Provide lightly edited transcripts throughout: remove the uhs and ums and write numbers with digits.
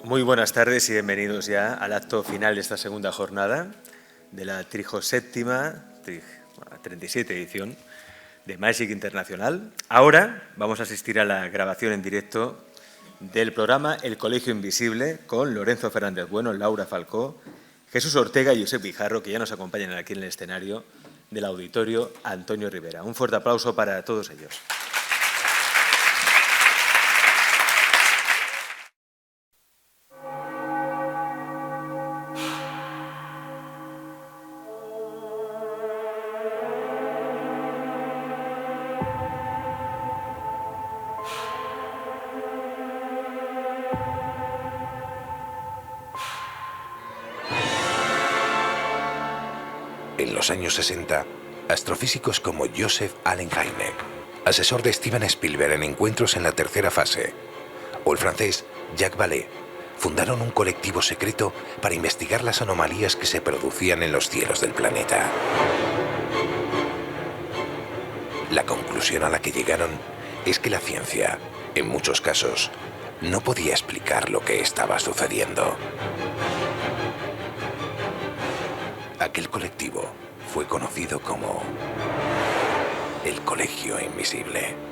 Muy buenas tardes y bienvenidos ya al acto final de esta segunda jornada de la 37ª edición de Magic Internacional. Ahora vamos a asistir a la grabación en directo del programa El Colegio Invisible con Lorenzo Fernández Bueno, Laura Falcó, Jesús Ortega y Josep Guijarro, que ya nos acompañan aquí en el escenario del auditorio Antonio Rivera. Un fuerte aplauso para todos ellos. En los años 60, astrofísicos como Joseph Allen Hynek, asesor de Steven Spielberg en encuentros en la tercera fase, o el francés Jacques Vallée, fundaron un colectivo secreto para investigar las anomalías que se producían en los cielos del planeta. La conclusión a la que llegaron es que la ciencia, en muchos casos, no podía explicar lo que estaba sucediendo. Aquel colectivo fue conocido como el Colegio Invisible.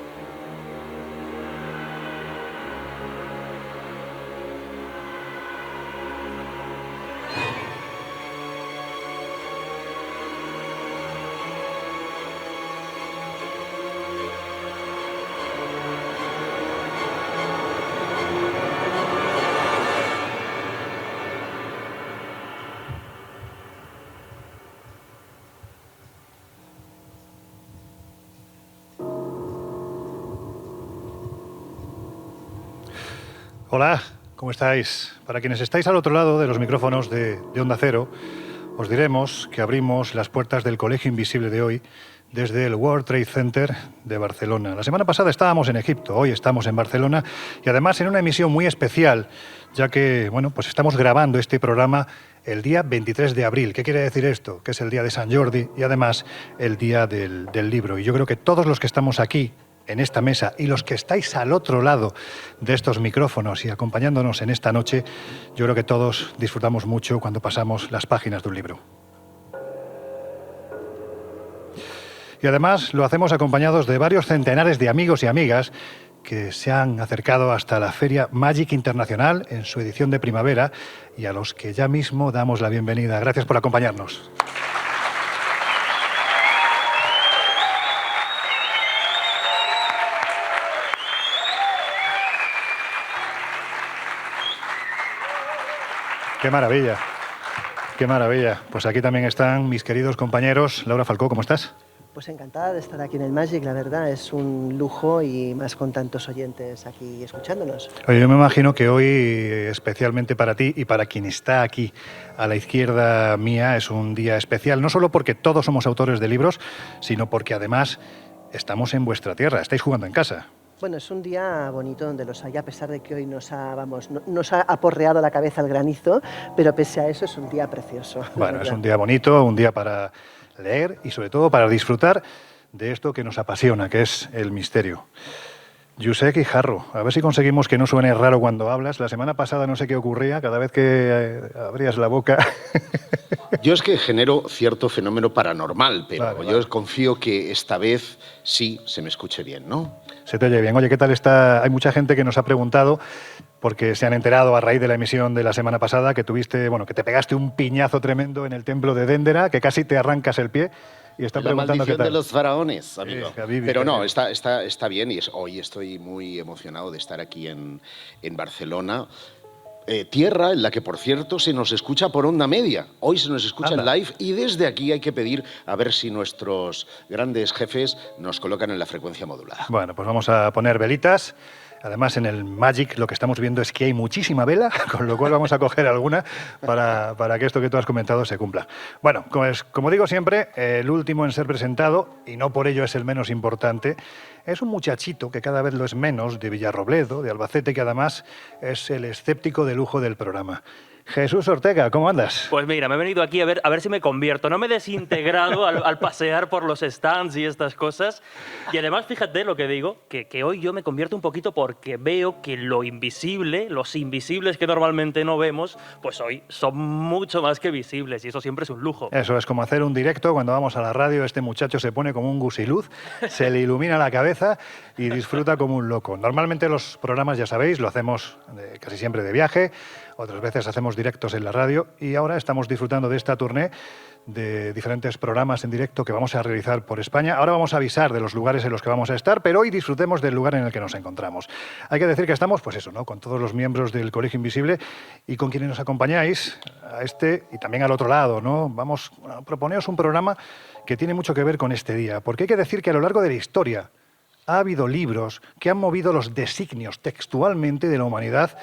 Hola, ¿cómo estáis? Para quienes estáis al otro lado de los micrófonos de Onda Cero, os diremos que abrimos las puertas del Colegio Invisible de hoy desde el World Trade Center de Barcelona. La semana pasada estábamos en Egipto, hoy estamos en Barcelona y además en una emisión muy especial, ya que, bueno, pues estamos grabando este programa el día 23 de abril. ¿Qué quiere decir esto? Que es el día de Sant Jordi y además el día del libro. Y yo creo que todos los que estamos aquí en esta mesa y los que estáis al otro lado de estos micrófonos y acompañándonos en esta noche, yo creo que todos disfrutamos mucho cuando pasamos las páginas de un libro. Y además lo hacemos acompañados de varios centenares de amigos y amigas que se han acercado hasta la Feria Magic Internacional en su edición de primavera y a los que ya mismo damos la bienvenida. Gracias por acompañarnos. ¡Qué maravilla! ¡Qué maravilla! Pues aquí también están mis queridos compañeros. Laura Falcó, ¿cómo estás? Pues encantada de estar aquí en el Magic, la verdad, es un lujo y más con tantos oyentes aquí escuchándonos. Oye, yo me imagino que hoy, especialmente para ti y para quien está aquí a la izquierda mía, es un día especial, no solo porque todos somos autores de libros, sino porque además estamos en vuestra tierra, estáis jugando en casa. Bueno, es un día bonito donde los hay, a pesar de que hoy nos ha aporreado la cabeza el granizo, pero pese a eso es un día precioso. Bueno, es un día bonito, un día para leer y sobre todo para disfrutar de esto que nos apasiona, que es el misterio. Josep Guijarro, a ver si conseguimos que no suene raro cuando hablas. La semana pasada no sé qué ocurría, cada vez que abrías la boca. Yo es que genero cierto fenómeno paranormal, pero Vale, yo confío que esta vez sí se me escuche bien, ¿no? Se te oye bien. Oye, ¿qué tal está? Hay mucha gente que nos ha preguntado, porque se han enterado a raíz de la emisión de la semana pasada, que tuviste, bueno, que te pegaste un piñazo tremendo en el templo de Dendera, que casi te arrancas el pie. Y están La preguntando qué maldición tal. de los faraones, amigo. Habibi, Pero no, Habibi. está bien y hoy estoy muy emocionado de estar aquí en Barcelona. Tierra en la que, por cierto, se nos escucha por onda media. Hoy se nos escucha en live y desde aquí hay que pedir a ver si nuestros grandes jefes nos colocan en la frecuencia modulada. Bueno, pues vamos a poner velitas. Además, en el Magic lo que estamos viendo es que hay muchísima vela, con lo cual vamos a coger alguna para que esto que tú has comentado se cumpla. Bueno, como digo siempre, el último en ser presentado, y no por ello es el menos importante, es un muchachito que cada vez lo es menos, de Villarrobledo, de Albacete, que además es el escéptico de lujo del programa. Jesús Ortega, ¿cómo andas? Pues mira, me he venido aquí a ver si me convierto. No me he desintegrado al pasear por los stands y estas cosas. Y además, fíjate lo que digo, que hoy yo me convierto un poquito porque veo que lo invisible, los invisibles que normalmente no vemos, pues hoy son mucho más que visibles y eso siempre es un lujo. Eso es como hacer un directo cuando vamos a la radio. Este muchacho se pone como un gusiluz, se le ilumina la cabeza y disfruta como un loco. Normalmente los programas, ya sabéis, lo hacemos casi siempre de viaje, otras veces hacemos directos en la radio y ahora estamos disfrutando de esta tournée de diferentes programas en directo que vamos a realizar por España. Ahora vamos a avisar de los lugares en los que vamos a estar, pero hoy disfrutemos del lugar en el que nos encontramos. Hay que decir que estamos, pues eso, ¿no?, con todos los miembros del Colegio Invisible y con quienes nos acompañáis a este y también al otro lado, ¿no? Vamos a proponeros un programa que tiene mucho que ver con este día, porque hay que decir que a lo largo de la historia ha habido libros que han movido los designios textualmente de la humanidad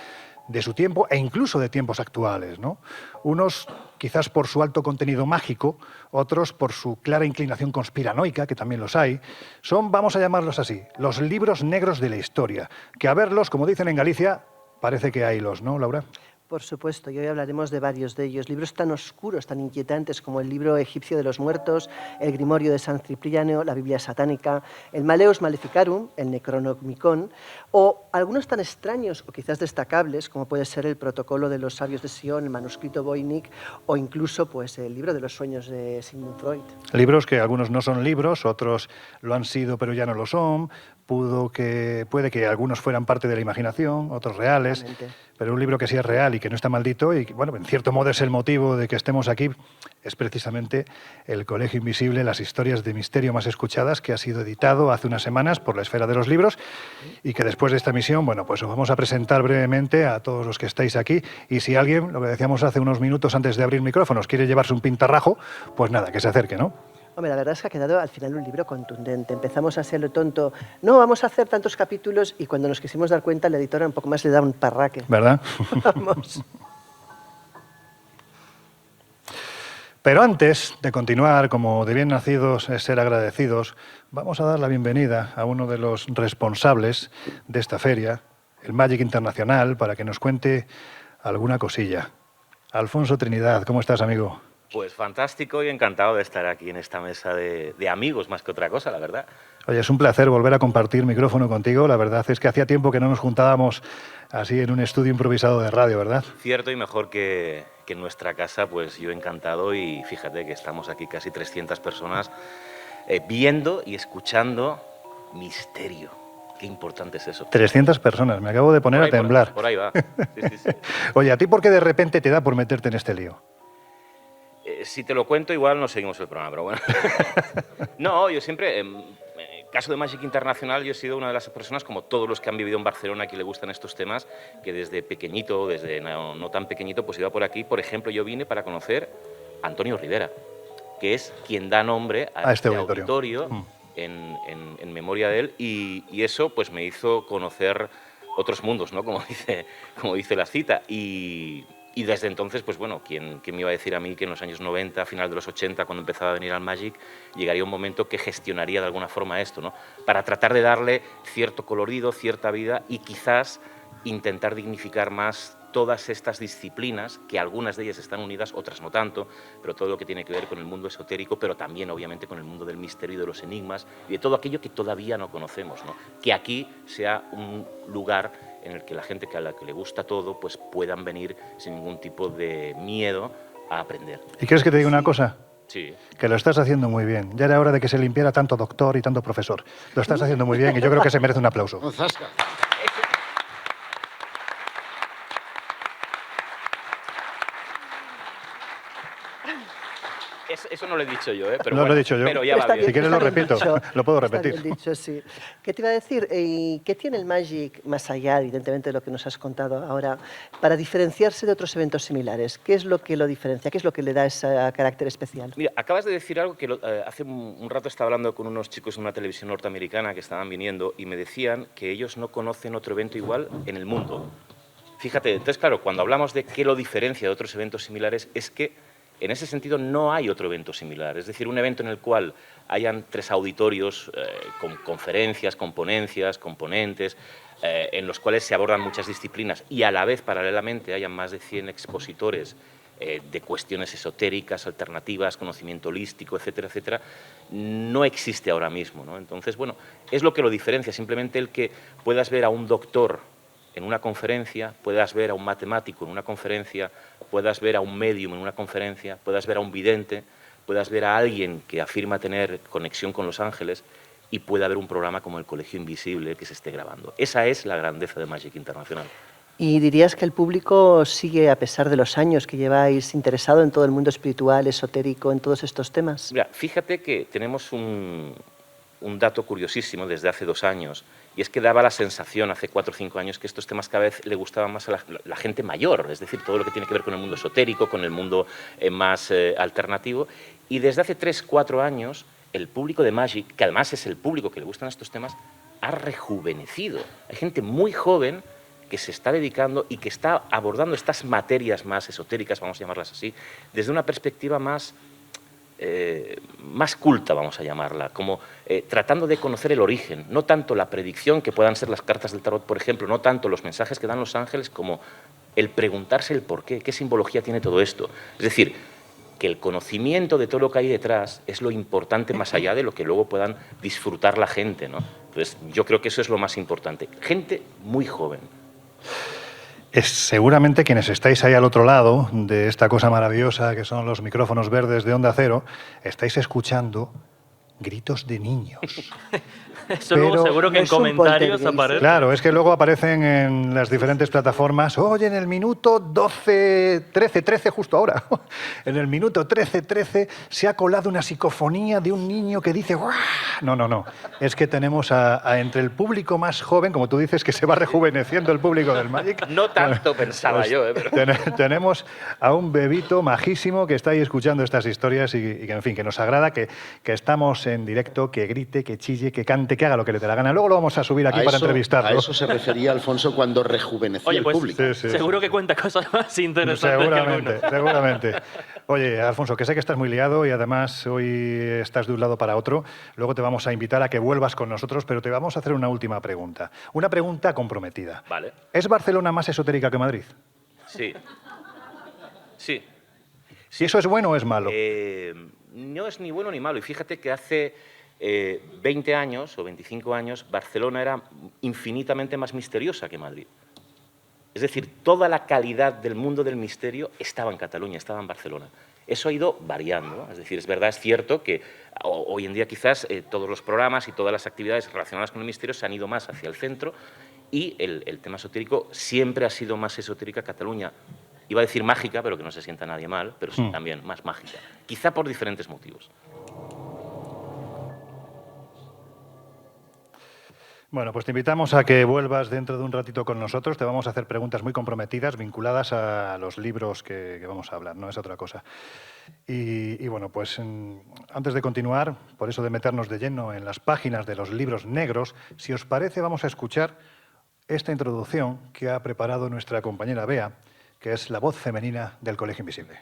de su tiempo e incluso de tiempos actuales, ¿no? Unos quizás por su alto contenido mágico, otros por su clara inclinación conspiranoica, que también los hay. Son, vamos a llamarlos así, los libros negros de la historia, que a verlos, como dicen en Galicia, parece que haylos, ¿no, Laura? Por supuesto, y hoy hablaremos de varios de ellos. Libros tan oscuros, tan inquietantes como el libro egipcio de los muertos, el Grimorio de San Cipriano, la Biblia satánica, el Maleus Maleficarum, el Necronomicon, o algunos tan extraños o quizás destacables como puede ser el Protocolo de los Sabios de Sion, el manuscrito Voynich o incluso pues, el libro de los sueños de Sigmund Freud. Libros que algunos no son libros, otros lo han sido pero ya no lo son. Puede que algunos fueran parte de la imaginación, otros reales, pero un libro que sí es real y que no está maldito y que, bueno, en cierto modo es el motivo de que estemos aquí, es precisamente El Colegio Invisible, las historias de misterio más escuchadas, que ha sido editado hace unas semanas por la Esfera de los Libros y que después de esta emisión, bueno, pues os vamos a presentar brevemente a todos los que estáis aquí y si alguien, lo que decíamos hace unos minutos antes de abrir micrófonos, quiere llevarse un pintarrajo, pues nada, que se acerque, ¿no? Hombre, la verdad es que ha quedado al final un libro contundente. Empezamos a hacerlo tonto. No, vamos a hacer tantos capítulos y cuando nos quisimos dar cuenta, la editora un poco más le da un parraque. ¿Verdad? Vamos. Pero antes de continuar, como de bien nacidos es ser agradecidos, vamos a dar la bienvenida a uno de los responsables de esta feria, el Magic Internacional, para que nos cuente alguna cosilla. Alfonso Trinidad, ¿cómo estás, amigo? Pues fantástico y encantado de estar aquí en esta mesa de amigos, más que otra cosa, la verdad. Oye, es un placer volver a compartir micrófono contigo. La verdad es que hacía tiempo que no nos juntábamos así en un estudio improvisado de radio, ¿verdad? Cierto y mejor que en nuestra casa, pues yo encantado y fíjate que estamos aquí casi 300 personas viendo y escuchando misterio. Qué importante es eso. 300 personas, me acabo de poner a temblar. Por ahí va. Sí. Oye, ¿a ti por qué de repente te da por meterte en este lío? Si te lo cuento, igual no seguimos el programa, pero bueno. No, yo siempre, en el caso de Magic Internacional, yo he sido una de las personas, como todos los que han vivido en Barcelona, que le gustan estos temas, que desde pequeñito, desde no tan pequeñito, pues iba por aquí. Por ejemplo, yo vine para conocer a Antonio Rivera, que es quien da nombre a este auditorio en memoria de él, y eso pues me hizo conocer otros mundos, ¿no? Como dice la cita, y desde entonces, pues bueno, ¿quién me iba a decir a mí que en los años 90, a final de los 80, cuando empezaba a venir al Magic, llegaría un momento que gestionaría de alguna forma esto, ¿no? Para tratar de darle cierto colorido, cierta vida y quizás intentar dignificar más todas estas disciplinas, que algunas de ellas están unidas, otras no tanto, pero todo lo que tiene que ver con el mundo esotérico, pero también obviamente con el mundo del misterio y de los enigmas y de todo aquello que todavía no conocemos, ¿no? Que aquí sea un lugar en el que la gente a la que le gusta todo pues puedan venir sin ningún tipo de miedo a aprender. ¿Y quieres que te diga una cosa? Sí. Que lo estás haciendo muy bien. Ya era hora de que se limpiara tanto doctor y tanto profesor. Lo estás haciendo muy bien y yo creo que se merece un aplauso. Eso no lo he dicho yo, ¿eh? Pero no bueno, lo he dicho yo. Pero ya va bien. Si quieres lo repito, lo puedo repetir. Está bien dicho, sí. ¿Qué te iba a decir? ¿Qué tiene el Magic, más allá, evidentemente, de lo que nos has contado ahora, para diferenciarse de otros eventos similares? ¿Qué es lo que lo diferencia? ¿Qué es lo que le da ese carácter especial? Mira, acabas de decir algo que hace un rato estaba hablando con unos chicos en una televisión norteamericana que estaban viniendo y me decían que ellos no conocen otro evento igual en el mundo. Fíjate, entonces, claro, cuando hablamos de qué lo diferencia de otros eventos similares, es que En ese sentido, no hay otro evento similar. Es decir, un evento en el cual hayan 3 auditorios con conferencias, con ponencias, con ponentes, en los cuales se abordan muchas disciplinas y a la vez, paralelamente, hayan más de 100 expositores de cuestiones esotéricas, alternativas, conocimiento holístico, etcétera, etcétera, no existe ahora mismo, ¿no? Entonces, bueno, es lo que lo diferencia, simplemente el que puedas ver a un doctor en una conferencia, puedas ver a un matemático en una conferencia, puedas ver a un médium en una conferencia, puedas ver a un vidente, puedas ver a alguien que afirma tener conexión con los ángeles y pueda haber un programa como el Colegio Invisible que se esté grabando. Esa es la grandeza de Magic Internacional. ¿Y dirías que el público sigue, a pesar de los años que lleváis, interesado en todo el mundo espiritual, esotérico, en todos estos temas? Mira, fíjate que tenemos un dato curiosísimo desde hace 2 años, y es que daba la sensación hace 4 o 5 años que estos temas cada vez le gustaban más a la gente mayor, es decir, todo lo que tiene que ver con el mundo esotérico, con el mundo más alternativo, y desde hace 3 o 4 años el público de Magic, que además es el público que le gustan estos temas, ha rejuvenecido. Hay gente muy joven que se está dedicando y que está abordando estas materias más esotéricas, vamos a llamarlas así, desde una perspectiva más culta, vamos a llamarla, como tratando de conocer el origen, no tanto la predicción que puedan ser las cartas del tarot, por ejemplo, no tanto los mensajes que dan los ángeles, como el preguntarse el por qué simbología tiene todo esto. Es decir, que el conocimiento de todo lo que hay detrás es lo importante más allá de lo que luego puedan disfrutar la gente, ¿no? Entonces, yo creo que eso es lo más importante. Gente muy joven. Seguramente quienes estáis ahí al otro lado de esta cosa maravillosa que son los micrófonos verdes de Onda Cero, estáis escuchando gritos de niños. Eso luego seguro que en comentarios aparece. Claro, es que luego aparecen en las diferentes plataformas. Oye, en el minuto 13 justo ahora, en el minuto 13 se ha colado una psicofonía de un niño que dice ¡guau! No. Es que tenemos entre el público más joven, como tú dices, que se va rejuveneciendo el público del Magic. No tanto pensaba pues yo, pero... Tenemos a un bebito majísimo que está ahí escuchando estas historias y que, en fin, que nos agrada, que estamos en directo, que grite, que chille, que cante, que haga lo que le dé la gana. Luego lo vamos a subir aquí para entrevistarlo. A eso se refería Alfonso cuando rejuvenecía el público. Sí. Seguro que cuenta cosas más interesantes Seguramente. Oye, Alfonso, que sé que estás muy liado y además hoy estás de un lado para otro. Luego te vamos a invitar a que vuelvas con nosotros, pero te vamos a hacer una última pregunta. Una pregunta comprometida. Vale. ¿Es Barcelona más esotérica que Madrid? Sí. ¿Si eso es bueno o es malo? No es ni bueno ni malo. Y fíjate que hace 20 años o 25 años Barcelona era infinitamente más misteriosa que Madrid. Es decir, toda la calidad del mundo del misterio estaba en Cataluña, estaba en Barcelona. Eso ha ido variando. Es decir, es verdad, es cierto que hoy en día quizás todos los programas y todas las actividades relacionadas con el misterio se han ido más hacia el centro y el tema esotérico siempre ha sido más esotérica Cataluña. Iba a decir mágica, pero que no se sienta nadie mal, pero sí también más mágica. Quizá por diferentes motivos. Bueno, pues te invitamos a que vuelvas dentro de un ratito con nosotros. Te vamos a hacer preguntas muy comprometidas, vinculadas a los libros que vamos a hablar, no es otra cosa. Y bueno, pues antes de continuar, por eso de meternos de lleno en las páginas de los libros negros, si os parece vamos a escuchar esta introducción que ha preparado nuestra compañera Bea, que es la voz femenina del Colegio Invisible.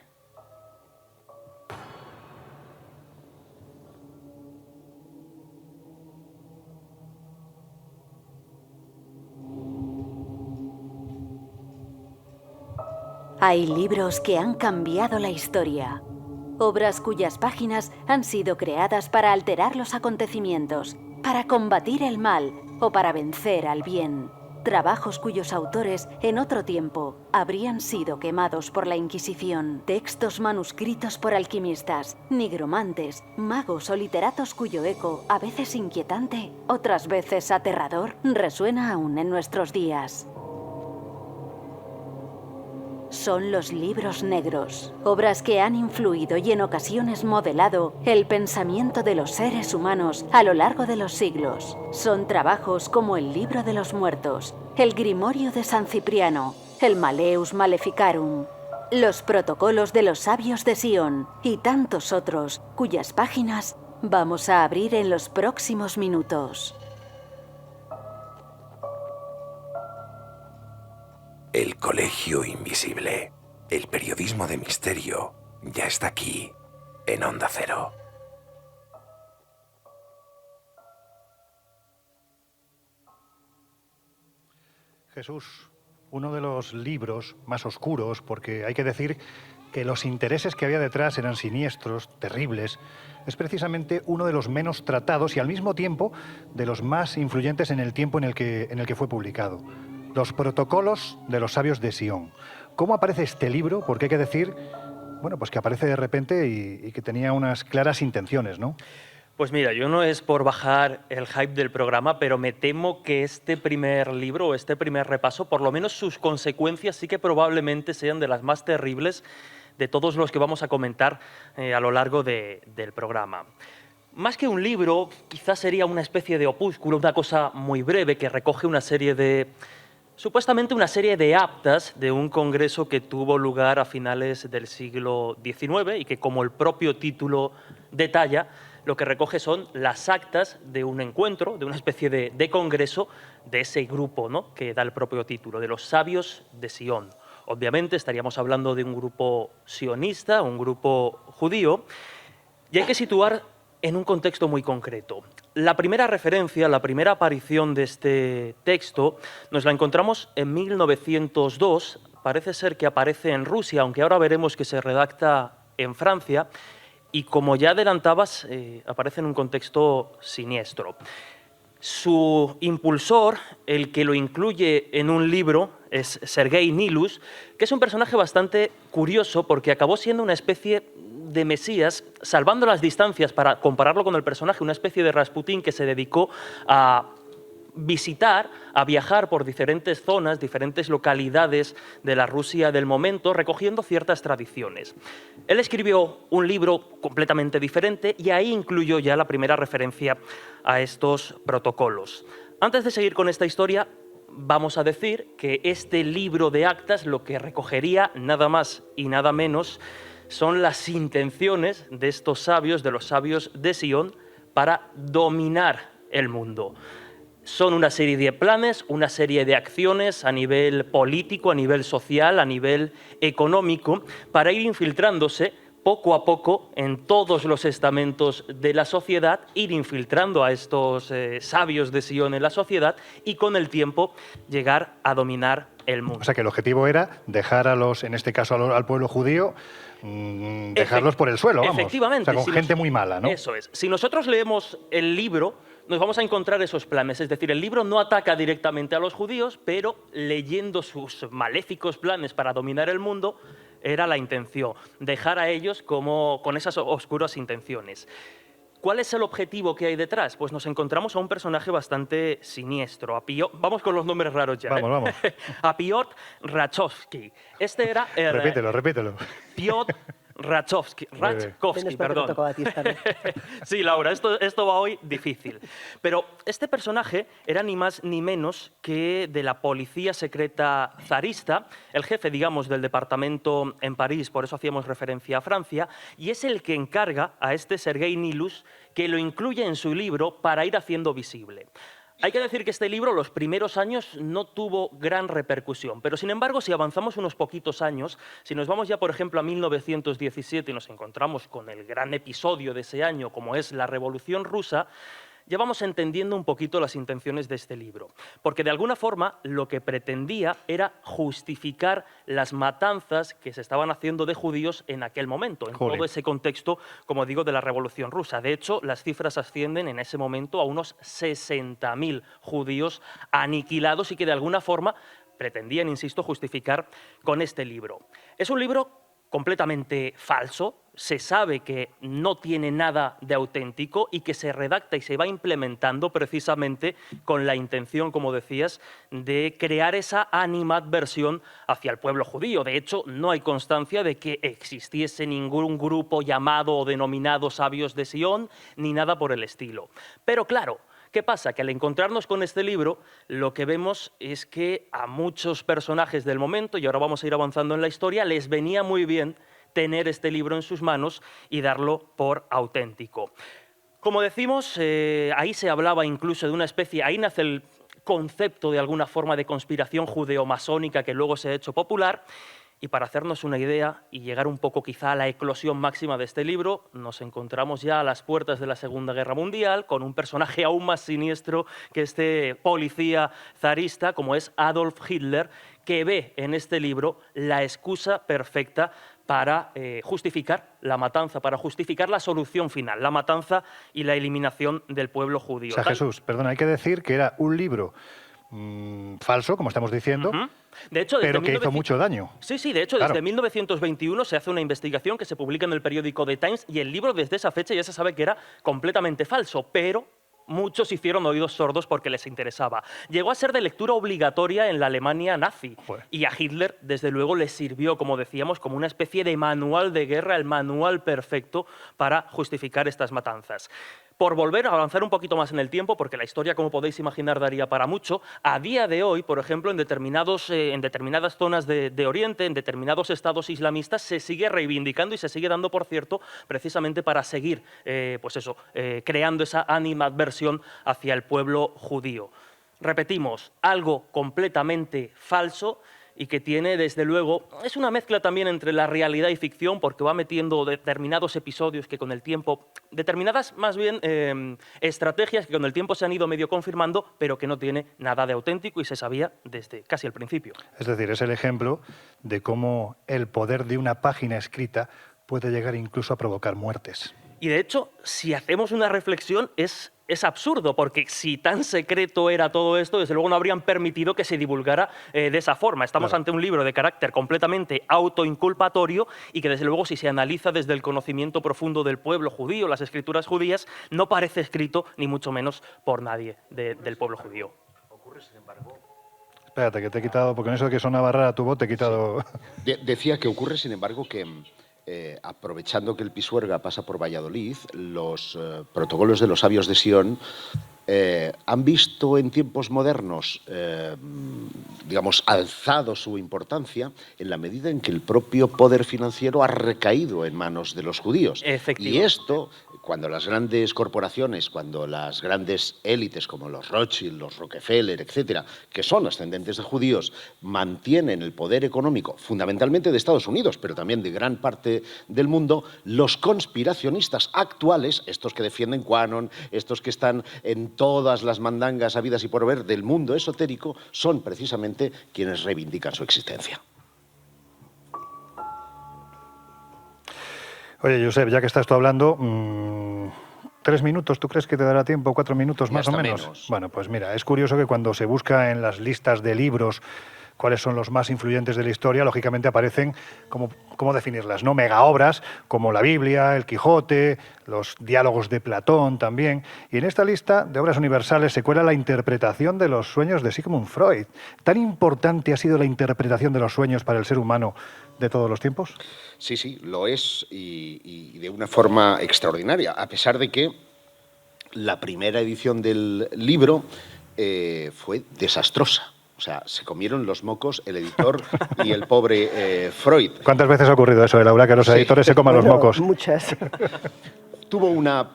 Hay libros que han cambiado la historia. Obras cuyas páginas han sido creadas para alterar los acontecimientos, para combatir el mal o para vencer al bien. Trabajos cuyos autores, en otro tiempo, habrían sido quemados por la Inquisición. Textos manuscritos por alquimistas, nigromantes, magos o literatos cuyo eco, a veces inquietante, otras veces aterrador, resuena aún en nuestros días. Son los libros negros, obras que han influido y en ocasiones modelado el pensamiento de los seres humanos a lo largo de los siglos. Son trabajos como el Libro de los Muertos, el Grimorio de San Cipriano, el Malleus Maleficarum, los Protocolos de los Sabios de Sion y tantos otros cuyas páginas vamos a abrir en los próximos minutos. El Colegio Invisible. El periodismo de misterio ya está aquí, en Onda Cero. Jesús, uno de los libros más oscuros, porque hay que decir que los intereses que había detrás eran siniestros, terribles, es precisamente uno de los menos tratados y al mismo tiempo de los más influyentes en el tiempo en el que fue publicado. Los protocolos de los sabios de Sion. ¿Cómo aparece este libro? Porque hay que decir, bueno, pues que aparece de repente y que tenía unas claras intenciones, ¿no? Pues mira, yo no es por bajar el hype del programa, pero me temo que este primer libro o este primer repaso, por lo menos sus consecuencias sí que probablemente sean de las más terribles de todos los que vamos a comentar a lo largo del programa. Más que un libro, quizás sería una especie de opúsculo, una cosa muy breve que recoge una serie de, supuestamente una serie de actas de un congreso que tuvo lugar a finales del siglo XIX y que, como el propio título detalla, lo que recoge son las actas de un encuentro, de una especie de congreso de ese grupo, ¿no?, que da el propio título, de los sabios de Sion. Obviamente estaríamos hablando de un grupo sionista, un grupo judío, y hay que situar en un contexto muy concreto. La primera referencia, la primera aparición de este texto nos la encontramos en 1902, parece ser que aparece en Rusia, aunque ahora veremos que se redacta en Francia, y como ya adelantabas, aparece en un contexto siniestro. Su impulsor, el que lo incluye en un libro, es Sergei Nilus, que es un personaje bastante curioso porque acabó siendo una especie de Mesías, salvando las distancias para compararlo con el personaje, una especie de Rasputín que se dedicó a visitar, a viajar por diferentes zonas, diferentes localidades de la Rusia del momento, recogiendo ciertas tradiciones. Él escribió un libro completamente diferente y ahí incluyó ya la primera referencia a estos protocolos. Antes de seguir con esta historia, vamos a decir que este libro de actas lo que recogería nada más y nada menos son las intenciones de estos sabios, de los sabios de Sion, para dominar el mundo. Son una serie de planes, una serie de acciones a nivel político, a nivel social, a nivel económico, para ir infiltrándose poco a poco en todos los estamentos de la sociedad, ir infiltrando a estos sabios de Sion en la sociedad y con el tiempo llegar a dominar el mundo. O sea que el objetivo era dejar a los, en este caso al pueblo judío, dejarlos por el suelo, vamos. Efectivamente. O sea, con gente muy mala, ¿no? Eso es. Si nosotros leemos el libro, nos vamos a encontrar esos planes. Es decir, el libro no ataca directamente a los judíos, pero leyendo sus maléficos planes para dominar el mundo, era la intención, dejar a ellos como con esas oscuras intenciones. ¿Cuál es el objetivo que hay detrás? Pues nos encontramos a un personaje bastante siniestro. Vamos con los nombres raros ya. Vamos. A Piotr Rachkovsky. Este era... Repítelo. Piotr Rachkovsky, perdón. Tocó a ti esta vez. Sí, Laura, esto va hoy difícil. Pero este personaje era ni más ni menos que de la policía secreta zarista, el jefe, digamos, del departamento en París, por eso hacíamos referencia a Francia, y es el que encarga a este Sergei Nilus que lo incluye en su libro para ir haciendo visible. Hay que decir que este libro, los primeros años, no tuvo gran repercusión, pero sin embargo, si avanzamos unos poquitos años, si nos vamos ya, por ejemplo, a 1917 y nos encontramos con el gran episodio de ese año, como es la Revolución Rusa, ya vamos entendiendo un poquito las intenciones de este libro, porque de alguna forma lo que pretendía era justificar las matanzas que se estaban haciendo de judíos en aquel momento, en todo ese contexto, como digo, de la Revolución Rusa. De hecho, las cifras ascienden en ese momento a unos 60.000 judíos aniquilados y que de alguna forma pretendían, insisto, justificar con este libro. Es un libro completamente falso, se sabe que no tiene nada de auténtico y que se redacta y se va implementando precisamente con la intención, como decías, de crear esa animadversión hacia el pueblo judío. De hecho, no hay constancia de que existiese ningún grupo llamado o denominado Sabios de Sion, ni nada por el estilo. Pero claro, ¿qué pasa? Que al encontrarnos con este libro, lo que vemos es que a muchos personajes del momento, y ahora vamos a ir avanzando en la historia, les venía muy bien tener este libro en sus manos y darlo por auténtico. Como decimos, ahí se hablaba incluso de una especie, ahí nace el concepto de alguna forma de conspiración judeo-masónica que luego se ha hecho popular. Y para hacernos una idea y llegar un poco quizá a la eclosión máxima de este libro, nos encontramos ya a las puertas de la Segunda Guerra Mundial con un personaje aún más siniestro que este policía zarista, como es Adolf Hitler, que ve en este libro la excusa perfecta para justificar la matanza, para justificar la solución final, la matanza y la eliminación del pueblo judío. O sea, Jesús, perdona, hay que decir que era un libro falso, como estamos diciendo, de hecho, pero que hizo mucho daño. Sí, sí, de hecho, Claro. desde 1921 se hace una investigación que se publica en el periódico The Times y el libro desde esa fecha ya se sabe que era completamente falso, pero muchos hicieron oídos sordos porque les interesaba. Llegó a ser de lectura obligatoria en la Alemania nazi. Joder. Y a Hitler, desde luego, le sirvió, como decíamos, como una especie de manual de guerra, el manual perfecto para justificar estas matanzas. Por volver a avanzar un poquito más en el tiempo, porque la historia, como podéis imaginar, daría para mucho, a día de hoy, por ejemplo, en determinadas zonas de Oriente, en determinados estados islamistas, se sigue reivindicando y se sigue dando por cierto precisamente para seguir creando esa animadversión hacia el pueblo judío. Repetimos, algo completamente falso y que tiene, desde luego, es una mezcla también entre la realidad y ficción, porque va metiendo determinados episodios que con el tiempo, determinadas más bien estrategias que con el tiempo se han ido medio confirmando, pero que no tiene nada de auténtico y se sabía desde casi el principio. Es decir, es el ejemplo de cómo el poder de una página escrita puede llegar incluso a provocar muertes. Y de hecho, si hacemos una reflexión, es absurdo, porque si tan secreto era todo esto, desde luego no habrían permitido que se divulgara de esa forma. Estamos ante un libro de carácter completamente autoinculpatorio y que, desde luego, si se analiza desde el conocimiento profundo del pueblo judío, las escrituras judías, no parece escrito, ni mucho menos, por nadie del pueblo judío. Espérate, que te he quitado, porque en eso de que sonaba rara tu voz, te he quitado... Decía que ocurre, sin embargo, que aprovechando que el Pisuerga pasa por Valladolid, los protocolos de los sabios de Sion han visto en tiempos modernos, digamos, alzado su importancia en la medida en que el propio poder financiero ha recaído en manos de los judíos. Y esto, cuando las grandes corporaciones, cuando las grandes élites como los Rothschild, los Rockefeller, etcétera, que son ascendentes de judíos, mantienen el poder económico, fundamentalmente de Estados Unidos, pero también de gran parte del mundo, los conspiracionistas actuales, estos que defienden QAnon, estos que están en todas las mandangas habidas y por haber del mundo esotérico, son precisamente quienes reivindican su existencia. Oye, Josep, ya que estás tú hablando, 3 minutos, ¿tú crees que te dará tiempo? 4 minutos más o menos. Bueno, pues mira, es curioso que cuando se busca en las listas de libros cuáles son los más influyentes de la historia, lógicamente aparecen, ¿cómo definirlas?, ¿no? Megaobras como la Biblia, el Quijote, los diálogos de Platón también. Y en esta lista de obras universales se cuela la interpretación de los sueños de Sigmund Freud. ¿Tan importante ha sido la interpretación de los sueños para el ser humano de todos los tiempos? Sí, sí, lo es, y de una forma extraordinaria, a pesar de que la primera edición del libro fue desastrosa. O sea, se comieron los mocos el editor y el pobre Freud. ¿Cuántas veces ha ocurrido eso, Laura, que los editores se coman los mocos? Muchas. Tuvo una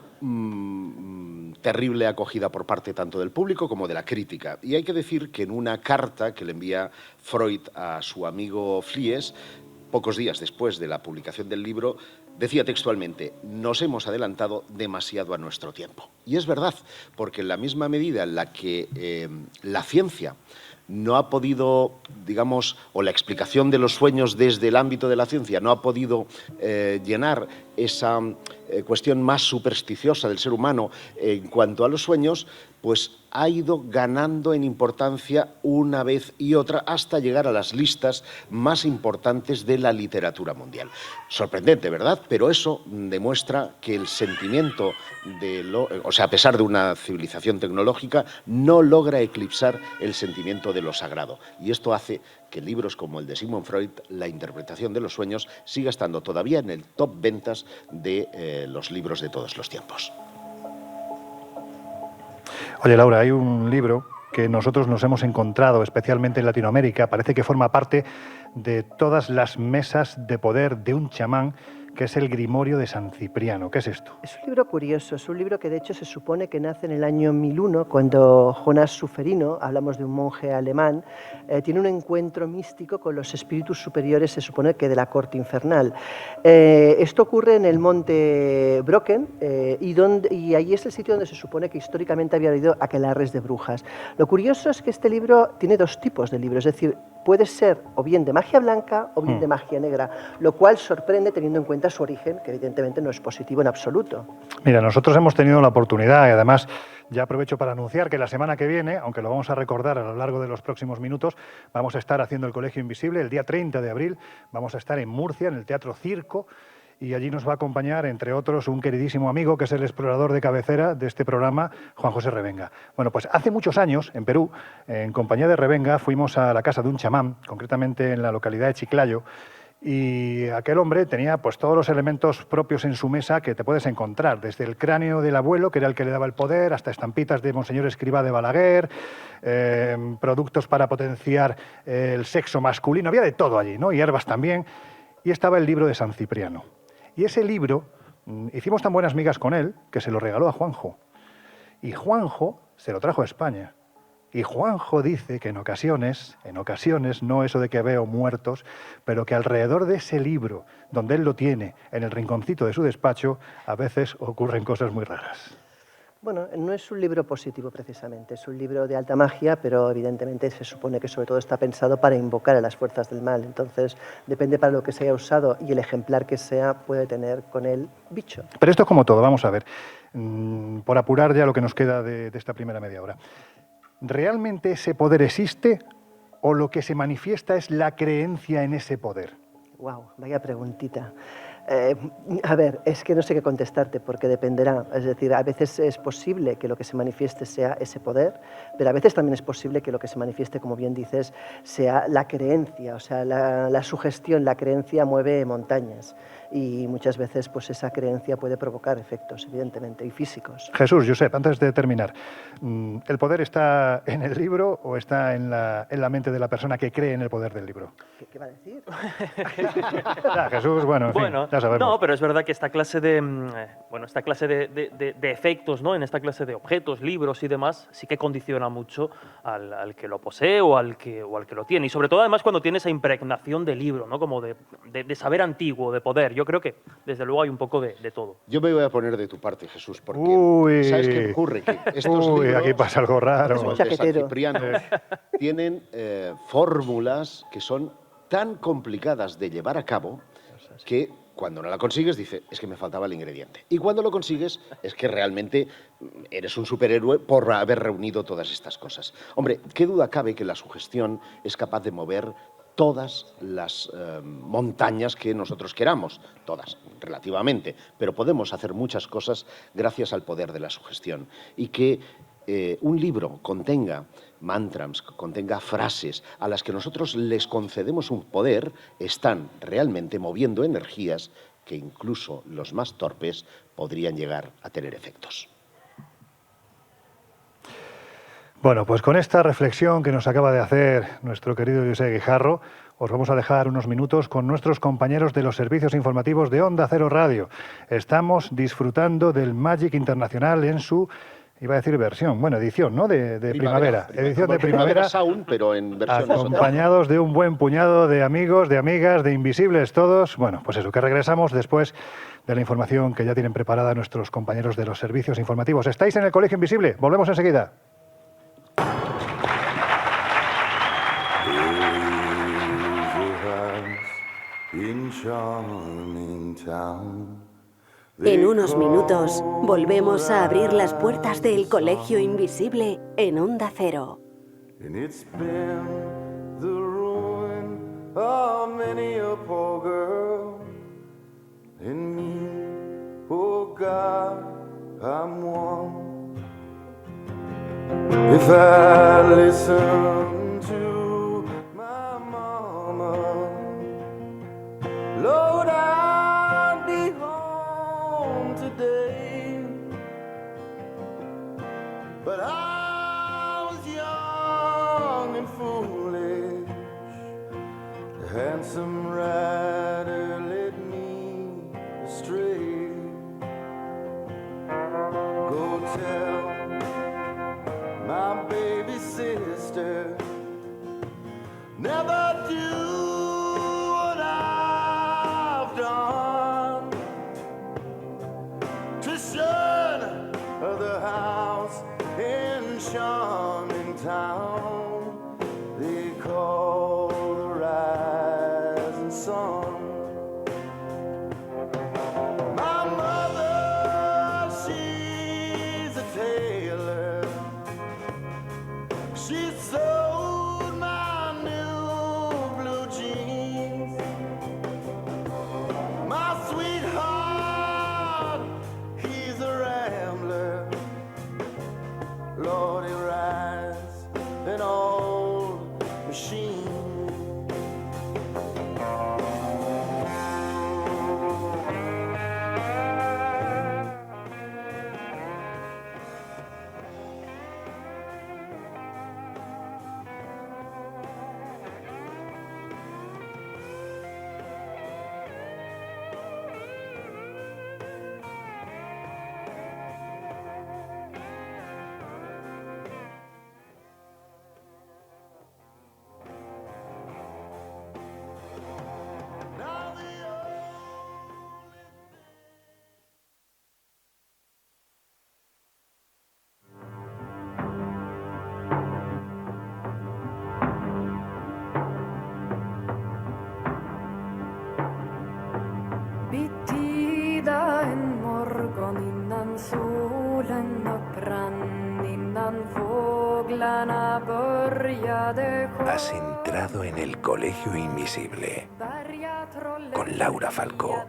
terrible acogida por parte tanto del público como de la crítica. Y hay que decir que en una carta que le envía Freud a su amigo Flies, pocos días después de la publicación del libro, decía textualmente: nos hemos adelantado demasiado a nuestro tiempo. Y es verdad, porque en la misma medida en la que la ciencia no ha podido, digamos, o la explicación de los sueños desde el ámbito de la ciencia no ha podido llenar esa cuestión más supersticiosa del ser humano en cuanto a los sueños, pues ha ido ganando en importancia una vez y otra hasta llegar a las listas más importantes de la literatura mundial. Sorprendente, ¿verdad? Pero eso demuestra que el sentimiento a pesar de una civilización tecnológica, no logra eclipsar el sentimiento de lo sagrado. Y esto hace que libros como el de Sigmund Freud, La interpretación de los sueños, siga estando todavía en el top ventas de los libros de todos los tiempos. Oye, Laura, hay un libro que nosotros nos hemos encontrado, especialmente en Latinoamérica, parece que forma parte de todas las mesas de poder de un chamán que es el Grimorio de San Cipriano. ¿Qué es esto? Es un libro curioso, es un libro que de hecho se supone que nace en el año 1001, cuando Jonas Suferino, hablamos de un monje alemán, tiene un encuentro místico con los espíritus superiores, se supone que de la corte infernal. Esto ocurre en el monte Brocken y ahí es el sitio donde se supone que históricamente había habido aquelarres de brujas. Lo curioso es que este libro tiene dos tipos de libros, es decir, puede ser o bien de magia blanca o bien de magia negra, lo cual sorprende teniendo en cuenta su origen, que evidentemente no es positivo en absoluto. Mira, nosotros hemos tenido la oportunidad y además ya aprovecho para anunciar que la semana que viene, aunque lo vamos a recordar a lo largo de los próximos minutos, vamos a estar haciendo el Colegio Invisible el día 30 de abril, vamos a estar en Murcia, en el Teatro Circo, y allí nos va a acompañar, entre otros, un queridísimo amigo que es el explorador de cabecera de este programa, Juan José Revenga. Bueno, pues hace muchos años, en Perú, en compañía de Revenga, fuimos a la casa de un chamán, concretamente en la localidad de Chiclayo, y aquel hombre tenía pues todos los elementos propios en su mesa que te puedes encontrar, desde el cráneo del abuelo, que era el que le daba el poder, hasta estampitas de Monseñor Escrivá de Balaguer, productos para potenciar el sexo masculino, había de todo allí, ¿no? Hierbas también, y estaba el libro de San Cipriano. Y ese libro, hicimos tan buenas migas con él, que se lo regaló a Juanjo. Y Juanjo se lo trajo a España. Y Juanjo dice que en ocasiones, no eso de que veo muertos, pero que alrededor de ese libro, donde él lo tiene, en el rinconcito de su despacho, a veces ocurren cosas muy raras. Bueno, no es un libro positivo precisamente, es un libro de alta magia, pero evidentemente se supone que sobre todo está pensado para invocar a las fuerzas del mal. Entonces, depende para lo que se haya usado y el ejemplar que sea puede tener con él bicho. Pero esto es como todo, vamos a ver, por apurar ya lo que nos queda de esta primera media hora. ¿Realmente ese poder existe o lo que se manifiesta es la creencia en ese poder? Wow, vaya preguntita. A ver, es que no sé qué contestarte porque dependerá. Es decir, a veces es posible que lo que se manifieste sea ese poder, pero a veces también es posible que lo que se manifieste, como bien dices, sea la creencia, o sea, la sugestión, la creencia mueve montañas y muchas veces pues esa creencia puede provocar efectos, evidentemente, y físicos. Jesús, Josep, antes de terminar, ¿el poder está en el libro o está en la mente de la persona que cree en el poder del libro? ¿Qué va a decir? Ya, Jesús, bueno, en fin, ya sabemos. No, pero es verdad que esta clase de efectos, ¿no? En esta clase de objetos, libros y demás, sí que condiciona mucho al que lo posee o al que lo tiene. Y sobre todo, además, cuando tiene esa impregnación de libro, ¿no? Como de saber antiguo, de poder. Yo creo que, desde luego, hay un poco de todo. Yo me voy a poner de tu parte, Jesús, porque ¿sabes qué ocurre? Que estos libros, aquí pasa algo raro. como el de San Cipriano, tienen fórmulas que son tan complicadas de llevar a cabo que cuando no la consigues, dice, es que me faltaba el ingrediente. Y cuando lo consigues, es que realmente eres un superhéroe por haber reunido todas estas cosas. Hombre, qué duda cabe que la sugestión es capaz de mover todas las montañas que nosotros queramos, todas, relativamente, pero podemos hacer muchas cosas gracias al poder de la sugestión. Y que un libro contenga mantras, contenga frases a las que nosotros les concedemos un poder, están realmente moviendo energías que incluso los más torpes podrían llegar a tener efectos. Bueno, pues con esta reflexión que nos acaba de hacer nuestro querido José Guijarro, os vamos a dejar unos minutos con nuestros compañeros de los servicios informativos de Onda Cero Radio. Estamos disfrutando del Magic Internacional en su, iba a decir versión, bueno, edición, ¿no? De primavera. Edición de primavera. Sound, pero en versión acompañados de un buen puñado de amigos, de amigas, de invisibles todos. Bueno, pues eso, que regresamos después de la información que ya tienen preparada nuestros compañeros de los servicios informativos. ¿Estáis en el Colegio Invisible? Volvemos enseguida. En unos minutos volvemos a abrir las puertas del Colegio Invisible en Onda Cero. Lord, I'll be home today, but I was young and foolish. The handsome rider led me never do what I've done to shun the house in charming town they call the rising sun. My mother, she's a tailor. She sewed my new blue jeans. My sweetheart, he's a rambler. Lord, he rides an old machine. Bittida en morgon innan solen upprann, innan fåglarna började Has entrado en el Colegio Invisible con Laura Falcó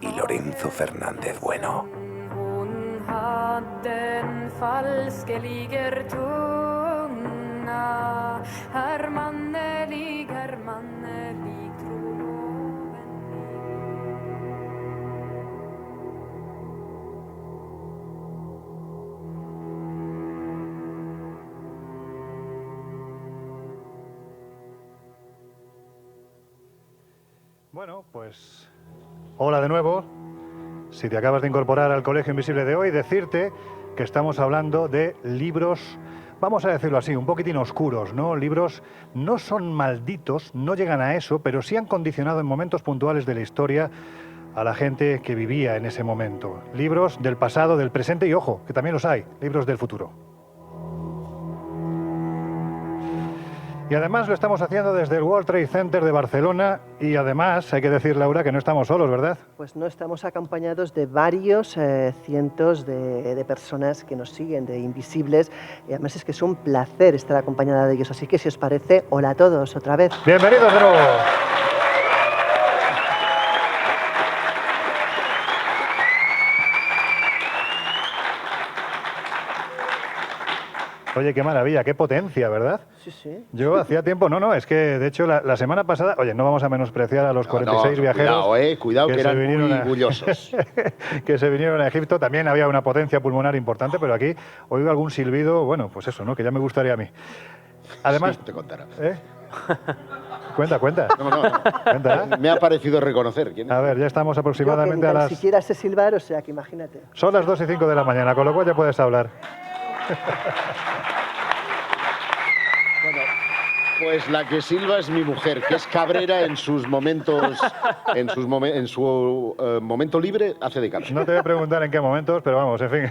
y Lorenzo Fernández Bueno. Hon hade en falskeliger tunga, hermannelig, hermannelig, troloven Bueno, pues hola de nuevo. Si te acabas de incorporar al Colegio Invisible de hoy, decirte que estamos hablando de libros, vamos a decirlo así, un poquitín oscuros, ¿no? Libros no son malditos, no llegan a eso, pero sí han condicionado en momentos puntuales de la historia a la gente que vivía en ese momento. Libros del pasado, del presente y, ojo, que también los hay, libros del futuro. Y además lo estamos haciendo desde el World Trade Center de Barcelona y además, hay que decir, Laura, que no estamos solos, ¿verdad? Pues no, estamos acompañados de varios cientos de personas que nos siguen, de invisibles, y además es que es un placer estar acompañada de ellos. Así que si os parece, hola a todos otra vez. Bienvenidos de nuevo. Oye, qué maravilla, qué potencia, ¿verdad? Sí, sí. Yo hacía tiempo, es que de hecho la semana pasada, oye, no vamos a menospreciar a los 46 viajeros. Cuidado, que eran muy orgullosos. Que se vinieron a Egipto, también había una potencia pulmonar importante, pero aquí oigo algún silbido, bueno, pues eso, ¿no? Que ya me gustaría a mí. Además, Sí, te contará. Cuenta. No. Cuenta. Me ha parecido reconocer. ¿Quién es? A ver, ya estamos Yo que aproximadamente ni a tan las... siquiera sé silbar, o sea que imagínate. Son las 2 y 5 de la mañana, con lo cual ya puedes hablar. Bueno, pues la que silba es mi mujer, que es cabrera en sus momentos, en su momento libre hace de cabra. No te voy a preguntar en qué momentos, pero vamos, en fin.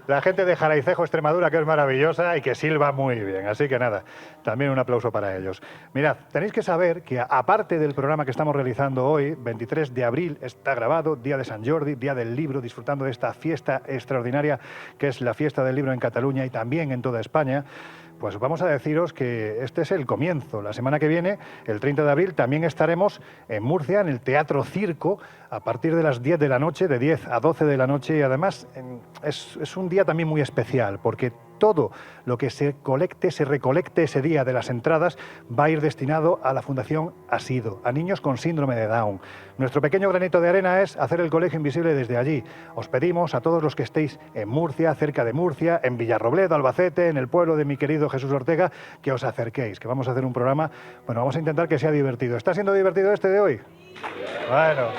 La gente de Jaraicejo, Extremadura, que es maravillosa y que silba muy bien. Así que nada, también un aplauso para ellos. Mirad, tenéis que saber que aparte del programa que estamos realizando hoy, 23 de abril, está grabado, Día de Sant Jordi, Día del Libro, disfrutando de esta fiesta extraordinaria que es la Fiesta del Libro en Cataluña y también en toda España. Pues vamos a deciros que este es el comienzo. La semana que viene, el 30 de abril, también estaremos en Murcia, en el Teatro Circo, a partir de las 10 de la noche, de 10 a 12 de la noche. Y además es un día también muy especial, porque todo lo que se recolecte ese día de las entradas va a ir destinado a la Fundación Asido, a niños con síndrome de Down. Nuestro pequeño granito de arena es hacer el Colegio Invisible desde allí. Os pedimos a todos los que estéis en Murcia, cerca de Murcia, en Villarrobledo, Albacete, en el pueblo de mi querido Jesús Ortega, que os acerquéis, que vamos a hacer un programa, bueno, vamos a intentar que sea divertido. ¿Está siendo divertido este de hoy? Bueno.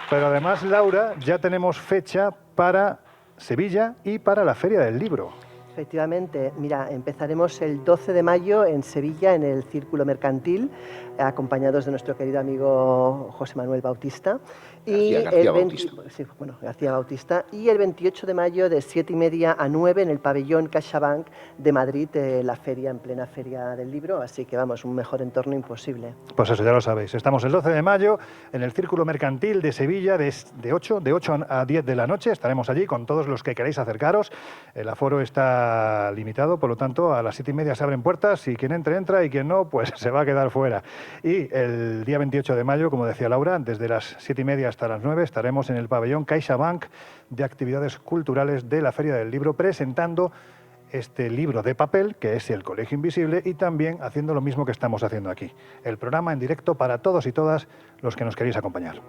Pero además, Laura, ya tenemos fecha para Sevilla y para la Feria del Libro. Efectivamente, mira, empezaremos el 12 de mayo en Sevilla, en el Círculo Mercantil, acompañados de nuestro querido amigo José Manuel Bautista. García Bautista. Sí, bueno, García Bautista. Y el 28 de mayo de 7:30 a 9 en el pabellón CaixaBank de Madrid, la feria, en plena feria del libro. Así que vamos, un mejor entorno imposible. Pues eso, ya lo sabéis. Estamos el 12 de mayo en el Círculo Mercantil de Sevilla de 8 a 10 de la noche. Estaremos allí con todos los que queréis acercaros. El aforo está limitado, por lo tanto, a las 7:30 se abren puertas y quien entre, entra y quien no, pues se va a quedar fuera. Y el día 28 de mayo, como decía Laura, desde las 7:30 hasta las 9 estaremos en el pabellón CaixaBank de actividades culturales de la Feria del Libro presentando este libro de papel, que es El Colegio Invisible, y también haciendo lo mismo que estamos haciendo aquí. El programa en directo para todos y todas los que nos queréis acompañar.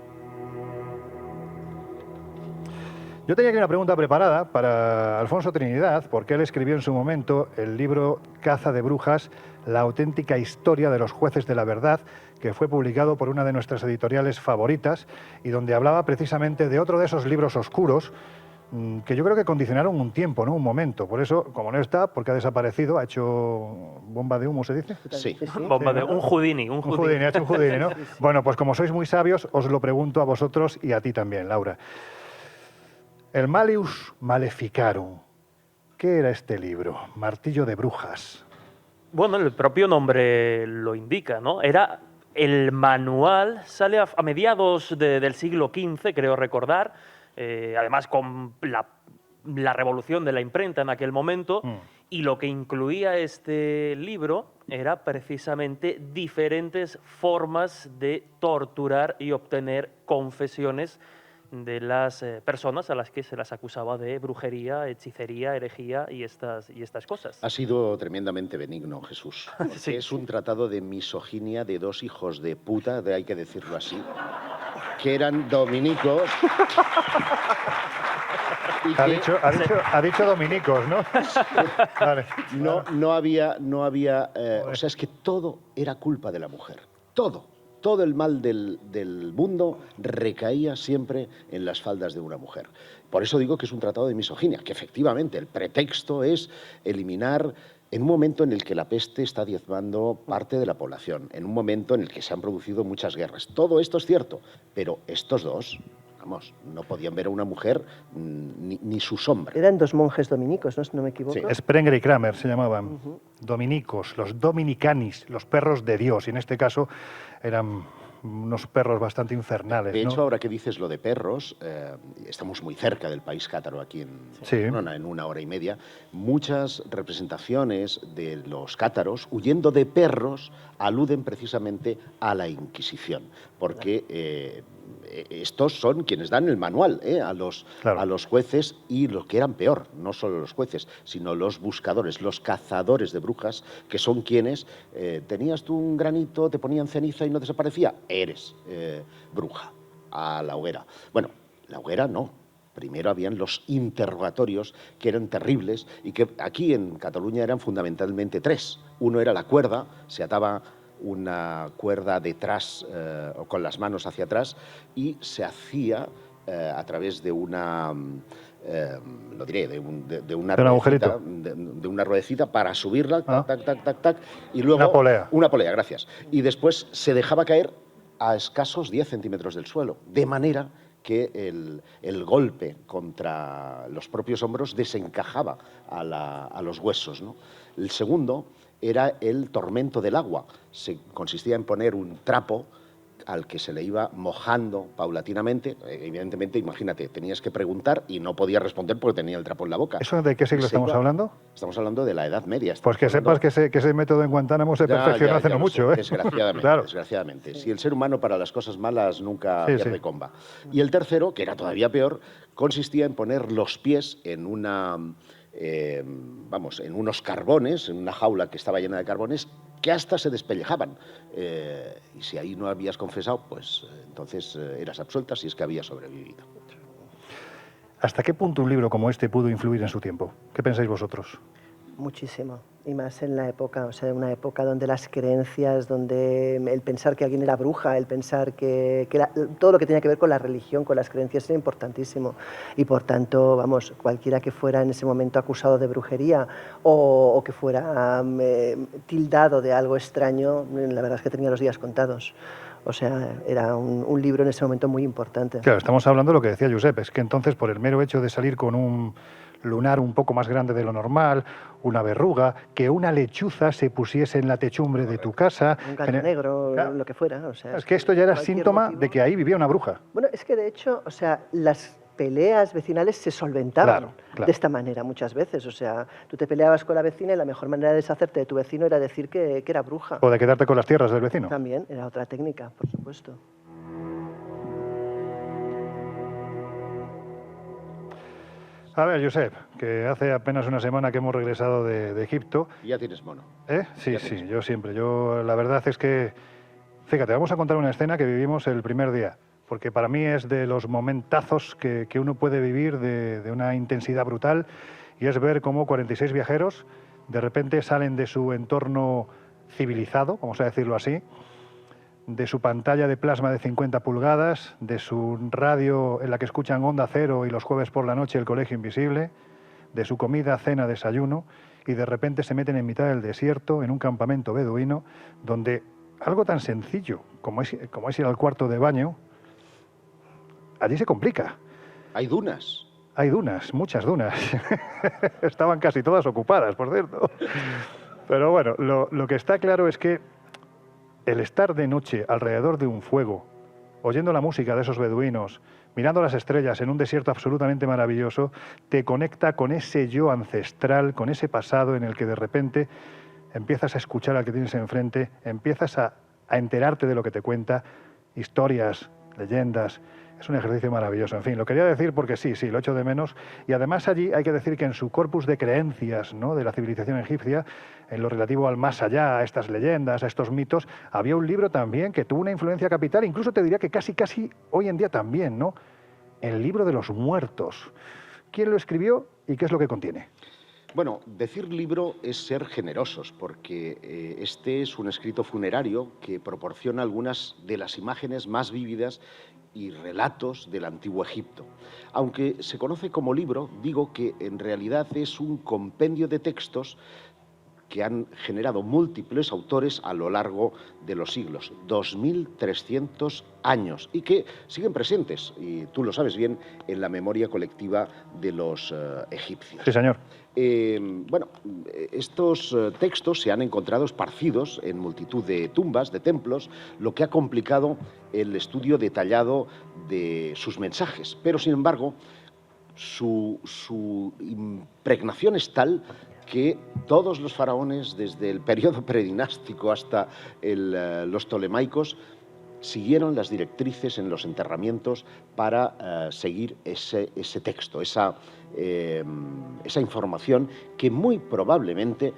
Yo tenía aquí una pregunta preparada para Alfonso Trinidad, porque él escribió en su momento el libro Caza de brujas, la auténtica historia de los jueces de la verdad, que fue publicado por una de nuestras editoriales favoritas y donde hablaba precisamente de otro de esos libros oscuros que yo creo que condicionaron un tiempo, ¿no? Un momento. Por eso, como no está, porque ha desaparecido, ha hecho bomba de humo, ¿se dice? Sí. Bomba de un Houdini. Un Houdini, ha hecho un Houdini, ¿no? Bueno, pues como sois muy sabios, os lo pregunto a vosotros y a ti también, Laura. El Malleus Maleficarum. ¿Qué era este libro? Martillo de brujas. Bueno, el propio nombre lo indica, ¿no? Era el manual, sale a mediados del siglo XV, creo recordar, además con la revolución de la imprenta en aquel momento, y lo que incluía este libro era precisamente diferentes formas de torturar y obtener confesiones de las personas a las que se las acusaba de brujería, hechicería, herejía y estas cosas. Ha sido tremendamente benigno, Jesús. Sí. Es un tratado de misoginia de dos hijos de puta, hay que decirlo así, que eran dominicos. Ha dicho dominicos, ¿no? Vale. No había, o sea, es que todo era culpa de la mujer, todo el mal del mundo recaía siempre en las faldas de una mujer. Por eso digo que es un tratado de misoginia, que efectivamente el pretexto es eliminar, en un momento en el que la peste está diezmando parte de la población, en un momento en el que se han producido muchas guerras. Todo esto es cierto, pero estos dos, vamos, no podían ver a una mujer ni su sombra. Eran dos monjes dominicos, ¿no? Si no me equivoco. Sí. Sprenger y Kramer se llamaban. Dominicos, los dominicanis, los perros de Dios. Y en este caso eran unos perros bastante infernales. De hecho, ¿no? ahora que dices lo de perros, estamos muy cerca del país cátaro, aquí en Barcelona, en 1 hora y media. Muchas representaciones de los cátaros, huyendo de perros, aluden precisamente a la Inquisición, porque estos son quienes dan el manual a los jueces y los que eran peor, no solo los jueces, sino los buscadores, los cazadores de brujas, que son quienes tenías tú un granito, te ponían ceniza y no desaparecía, eres bruja, a la hoguera. Bueno, la hoguera no. Primero habían los interrogatorios, que eran terribles y que aquí en Cataluña eran fundamentalmente 3. Uno era la cuerda, se ataba una cuerda detrás o con las manos hacia atrás y se hacía a través de una, lo diré, de una ruedecita, de una ruedecita para subirla, tac, y luego una polea, gracias. Y después se dejaba caer a escasos 10 centímetros del suelo, de manera que el golpe contra los propios hombros desencajaba a los huesos, ¿no? El segundo era el tormento del agua. Consistía en poner un trapo al que se le iba mojando paulatinamente. Evidentemente, imagínate, tenías que preguntar y no podías responder porque tenía el trapo en la boca. ¿Eso de qué siglo estamos hablando? Estamos hablando de la Edad Media. Pues que sepas que ese método en Guantánamo se perfeccionó hace no mucho. Desgraciadamente, claro. Desgraciadamente. Si el ser humano para las cosas malas nunca pierde comba. Y el tercero, que era todavía peor, consistía en poner los pies en una... en unos carbones, en una jaula que estaba llena de carbones, que hasta se despellejaban. Y si ahí no habías confesado, pues entonces eras absuelta si es que habías sobrevivido. ¿Hasta qué punto un libro como este pudo influir en su tiempo? ¿Qué pensáis vosotros? Muchísimo. Y más en la época, o sea, una época donde las creencias, donde el pensar que alguien era bruja, el pensar que todo lo que tenía que ver con la religión, con las creencias, era importantísimo. Y por tanto, vamos, cualquiera que fuera en ese momento acusado de brujería o que fuera tildado de algo extraño, la verdad es que tenía los días contados. O sea, era un libro en ese momento muy importante. Claro, estamos hablando de lo que decía Josep, es que entonces por el mero hecho de salir con un lunar un poco más grande de lo normal, una verruga, que una lechuza se pusiese en la techumbre de tu casa... Un gato negro, claro, lo que fuera. O sea, es que esto ya era cualquier síntoma motivo. de que ahí vivía una bruja. Bueno, es que de hecho, o sea, las peleas vecinales se solventaban Claro. de esta manera muchas veces. O sea, tú te peleabas con la vecina y la mejor manera de deshacerte de tu vecino era decir que era bruja. O de quedarte con las tierras del vecino. También era otra técnica, por supuesto. A ver, Josep, que hace apenas una semana que hemos regresado de Egipto. Ya tienes mono. Sí, Ya sí, tienes. yo siempre. La verdad es que, fíjate, vamos a contar una escena que vivimos el primer día, porque para mí es de los momentazos que uno puede vivir de una intensidad brutal, y es ver cómo 46 viajeros de repente salen de su entorno civilizado, vamos a decirlo así, de su pantalla de plasma de 50 pulgadas, de su radio en la que escuchan Onda Cero y los jueves por la noche El Colegio Invisible, de su comida, cena, desayuno, y de repente se meten en mitad del desierto, en un campamento beduino, donde algo tan sencillo como es ir al cuarto de baño, allí se complica. Hay dunas. Hay dunas, muchas dunas. Estaban casi todas ocupadas, por cierto. Pero bueno, lo que está claro es que el estar de noche alrededor de un fuego, oyendo la música de esos beduinos, mirando las estrellas en un desierto absolutamente maravilloso, te conecta con ese yo ancestral, con ese pasado en el que de repente empiezas a escuchar al que tienes enfrente, empiezas a enterarte de lo que te cuenta, historias, leyendas. Es un ejercicio maravilloso. En fin, lo quería decir porque sí, lo echo de menos. Y además allí hay que decir que en su corpus de creencias, ¿no?, de la civilización egipcia, en lo relativo al más allá, a estas leyendas, a estos mitos, había un libro también que tuvo una influencia capital, incluso te diría que casi hoy en día también, ¿no? El libro de los muertos. ¿Quién lo escribió y qué es lo que contiene? Bueno, decir libro es ser generosos, porque este es un escrito funerario que proporciona algunas de las imágenes más vívidas y relatos del antiguo Egipto. Aunque se conoce como libro, digo que en realidad es un compendio de textos que han generado múltiples autores a lo largo de los siglos, 2.300 años, y que siguen presentes, y tú lo sabes bien, en la memoria colectiva de los egipcios. Sí, señor. Bueno, estos textos se han encontrado esparcidos en multitud de tumbas, de templos, lo que ha complicado el estudio detallado de sus mensajes. Pero, sin embargo, su impregnación es tal que todos los faraones, desde el periodo predinástico hasta los tolemaicos, siguieron las directrices en los enterramientos para seguir ese texto, esa información que muy probablemente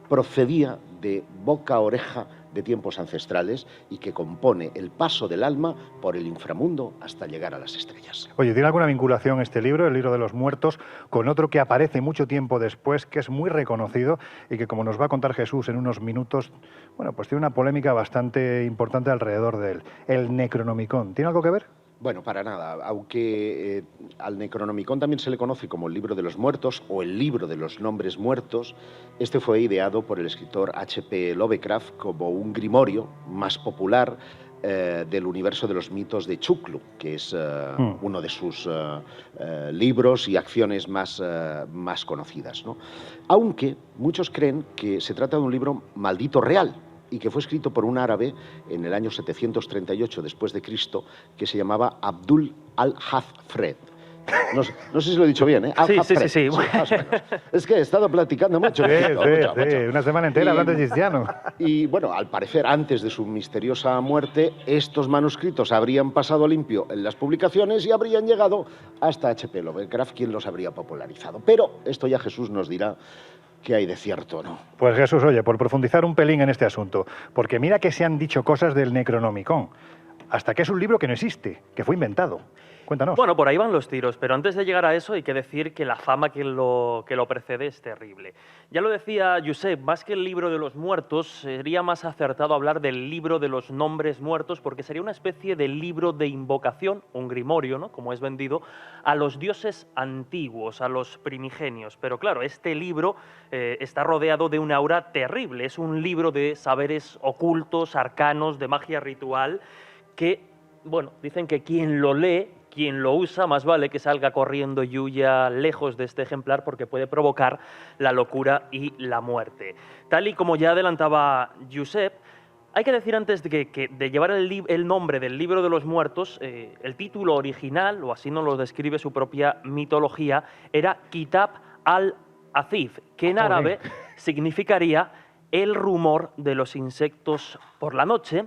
procedía de boca a oreja de tiempos ancestrales y que compone el paso del alma por el inframundo hasta llegar a las estrellas. Oye, ¿tiene alguna vinculación este libro, el libro de los muertos, con otro que aparece mucho tiempo después, que es muy reconocido y que, como nos va a contar Jesús en unos minutos, bueno, pues tiene una polémica bastante importante alrededor de él, el Necronomicon? ¿Tiene algo que ver? Bueno, para nada, aunque al Necronomicon también se le conoce como el libro de los muertos o el libro de los nombres muertos, este fue ideado por el escritor H.P. Lovecraft como un grimorio más popular del universo de los mitos de Chuklu, que es uno de sus libros y acciones más conocidas, ¿no? Aunque muchos creen que se trata de un libro maldito real, y que fue escrito por un árabe en el año 738 después de Cristo, que se llamaba Abdul al-Hafred. No sé si lo he dicho bien, ¿eh? Sí. Más o menos. Es que he estado platicando mucho. Sí, una semana entera hablando de cristiano. Y bueno, al parecer, antes de su misteriosa muerte, estos manuscritos habrían pasado limpio en las publicaciones y habrían llegado hasta H.P. Lovecraft, quien los habría popularizado. Pero esto ya Jesús nos dirá qué hay de cierto, ¿no? Pues Jesús, oye, por profundizar un pelín en este asunto, porque mira que se han dicho cosas del Necronomicon, hasta que es un libro que no existe, que fue inventado. Cuéntanos. Bueno, por ahí van los tiros, pero antes de llegar a eso hay que decir que la fama que lo precede es terrible. Ya lo decía Josep, más que el libro de los muertos, sería más acertado hablar del libro de los nombres muertos, porque sería una especie de libro de invocación, un grimorio, ¿no?, como es vendido, a los dioses antiguos, a los primigenios. Pero claro, este libro está rodeado de un aura terrible. Es un libro de saberes ocultos, arcanos, de magia ritual, que, bueno, dicen que quien lo lee, quien lo usa, más vale que salga corriendo y huya lejos de este ejemplar porque puede provocar la locura y la muerte. Tal y como ya adelantaba Josep, hay que decir antes de llevar el nombre del libro de los muertos, el título original, o así nos lo describe su propia mitología, era Kitab al-Azif, que en árabe significaría el rumor de los insectos por la noche,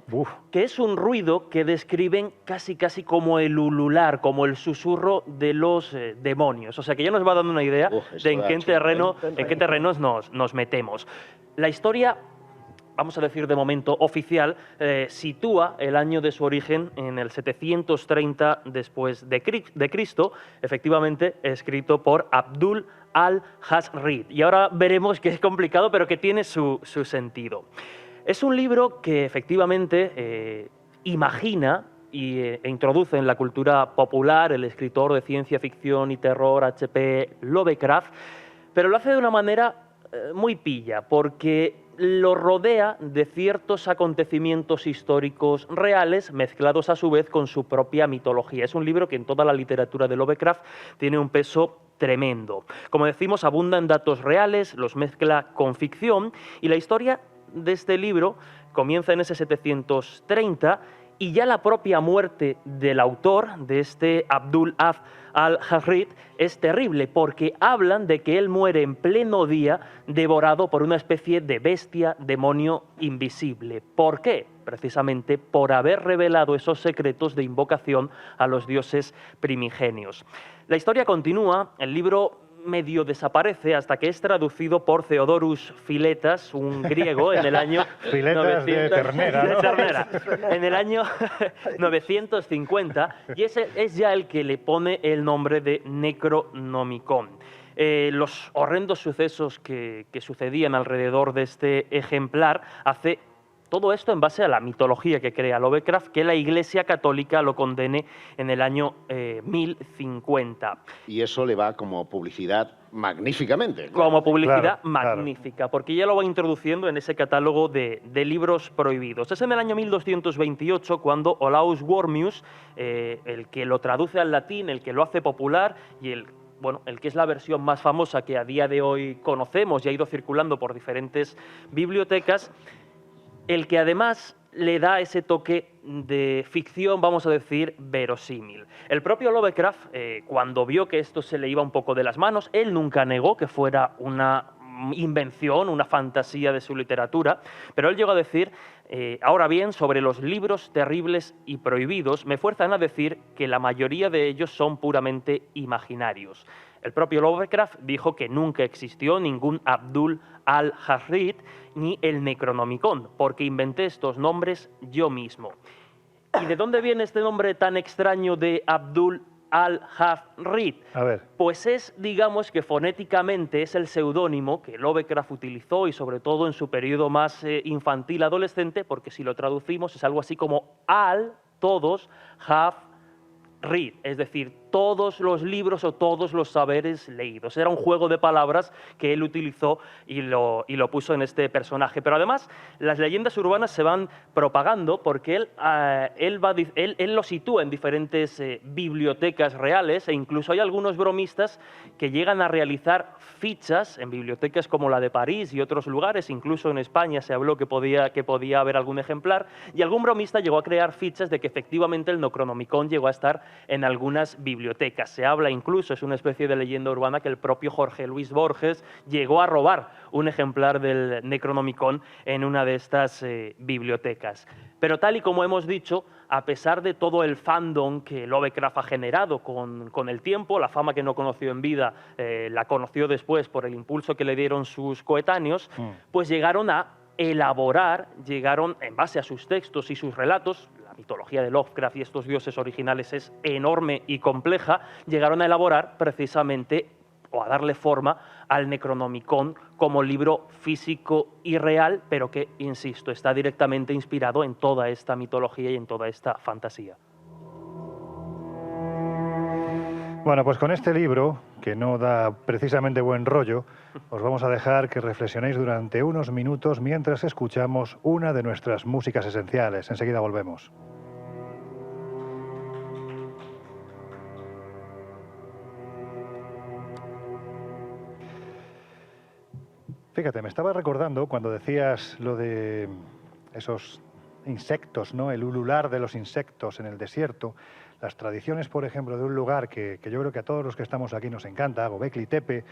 que es un ruido que describen casi como el ulular, como el susurro de los demonios. O sea que ya nos va dando una idea de en qué terrenos nos metemos. La historia, vamos a decir de momento oficial, sitúa el año de su origen en el 730 después de Cristo, efectivamente escrito por Abdul al-Jazrid. Y ahora veremos que es complicado, pero que tiene su sentido. Es un libro que efectivamente imagina e introduce en la cultura popular el escritor de ciencia ficción y terror H.P. Lovecraft, pero lo hace de una manera muy pilla, porque lo rodea de ciertos acontecimientos históricos reales mezclados a su vez con su propia mitología. Es un libro que en toda la literatura de Lovecraft tiene un peso tremendo. Como decimos, abunda en datos reales, los mezcla con ficción, y la historia de este libro comienza en ese 730 y ya la propia muerte del autor, de este Abdul al-Jazrid, es terrible porque hablan de que él muere en pleno día devorado por una especie de bestia, demonio invisible. ¿Por qué? Precisamente por haber revelado esos secretos de invocación a los dioses primigenios. La historia continúa, el libro medio desaparece hasta que es traducido por Theodorus Philetas, un griego, en el año Filetas de ternera, ¿no? de ternera, en el año 950, y ese es ya el que le pone el nombre de Necronomicon. Los horrendos sucesos que sucedían alrededor de este ejemplar hace todo esto en base a la mitología que crea Lovecraft, que la Iglesia Católica lo condene en el año 1050. Y eso le va como publicidad magníficamente. Como publicidad magnífica, porque ya lo va introduciendo en ese catálogo de libros prohibidos. Es en el año 1228 cuando Olaus Wormius, el que lo traduce al latín, el que lo hace popular y el que es la versión más famosa que a día de hoy conocemos y ha ido circulando por diferentes bibliotecas, el que además le da ese toque de ficción, vamos a decir, verosímil. El propio Lovecraft, cuando vio que esto se le iba un poco de las manos, él nunca negó que fuera una invención, una fantasía de su literatura, pero él llegó a decir, ahora bien, sobre los libros terribles y prohibidos, me fuerzan a decir que la mayoría de ellos son puramente imaginarios. El propio Lovecraft dijo que nunca existió ningún Abdul al-Jazrid ni el Necronomicon, porque inventé estos nombres yo mismo. ¿Y de dónde viene este nombre tan extraño de Abdul al-Jazrid? A ver. Pues es, digamos que fonéticamente es el seudónimo que Lovecraft utilizó y sobre todo en su periodo más infantil adolescente, porque si lo traducimos es algo así como al, todos, Jazrid, es decir, todos los libros o todos los saberes leídos. Era un juego de palabras que él utilizó y lo puso en este personaje. Pero además, las leyendas urbanas se van propagando porque él lo sitúa en diferentes bibliotecas reales e incluso hay algunos bromistas que llegan a realizar fichas en bibliotecas como la de París y otros lugares. Incluso en España se habló que podía haber algún ejemplar y algún bromista llegó a crear fichas de que efectivamente el Necronomicon llegó a estar en algunas bibliotecas. Se habla incluso, es una especie de leyenda urbana, que el propio Jorge Luis Borges llegó a robar un ejemplar del Necronomicon en una de estas bibliotecas. Pero tal y como hemos dicho, a pesar de todo el fandom que Lovecraft ha generado con el tiempo, la fama que no conoció en vida la conoció después por el impulso que le dieron sus coetáneos, pues llegaron a elaborar, en base a sus textos y sus relatos, la mitología de Lovecraft y estos dioses originales es enorme y compleja, llegaron a elaborar precisamente o a darle forma al Necronomicon como libro físico y real, pero que, insisto, está directamente inspirado en toda esta mitología y en toda esta fantasía. Bueno, pues con este libro, que no da precisamente buen rollo, os vamos a dejar que reflexionéis durante unos minutos mientras escuchamos una de nuestras músicas esenciales. Enseguida volvemos. Fíjate, me estaba recordando cuando decías lo de esos insectos, ¿no? El ulular de los insectos en el desierto. Las tradiciones, por ejemplo, de un lugar que yo creo que a todos los que estamos aquí nos encanta, Göbekli Tepe,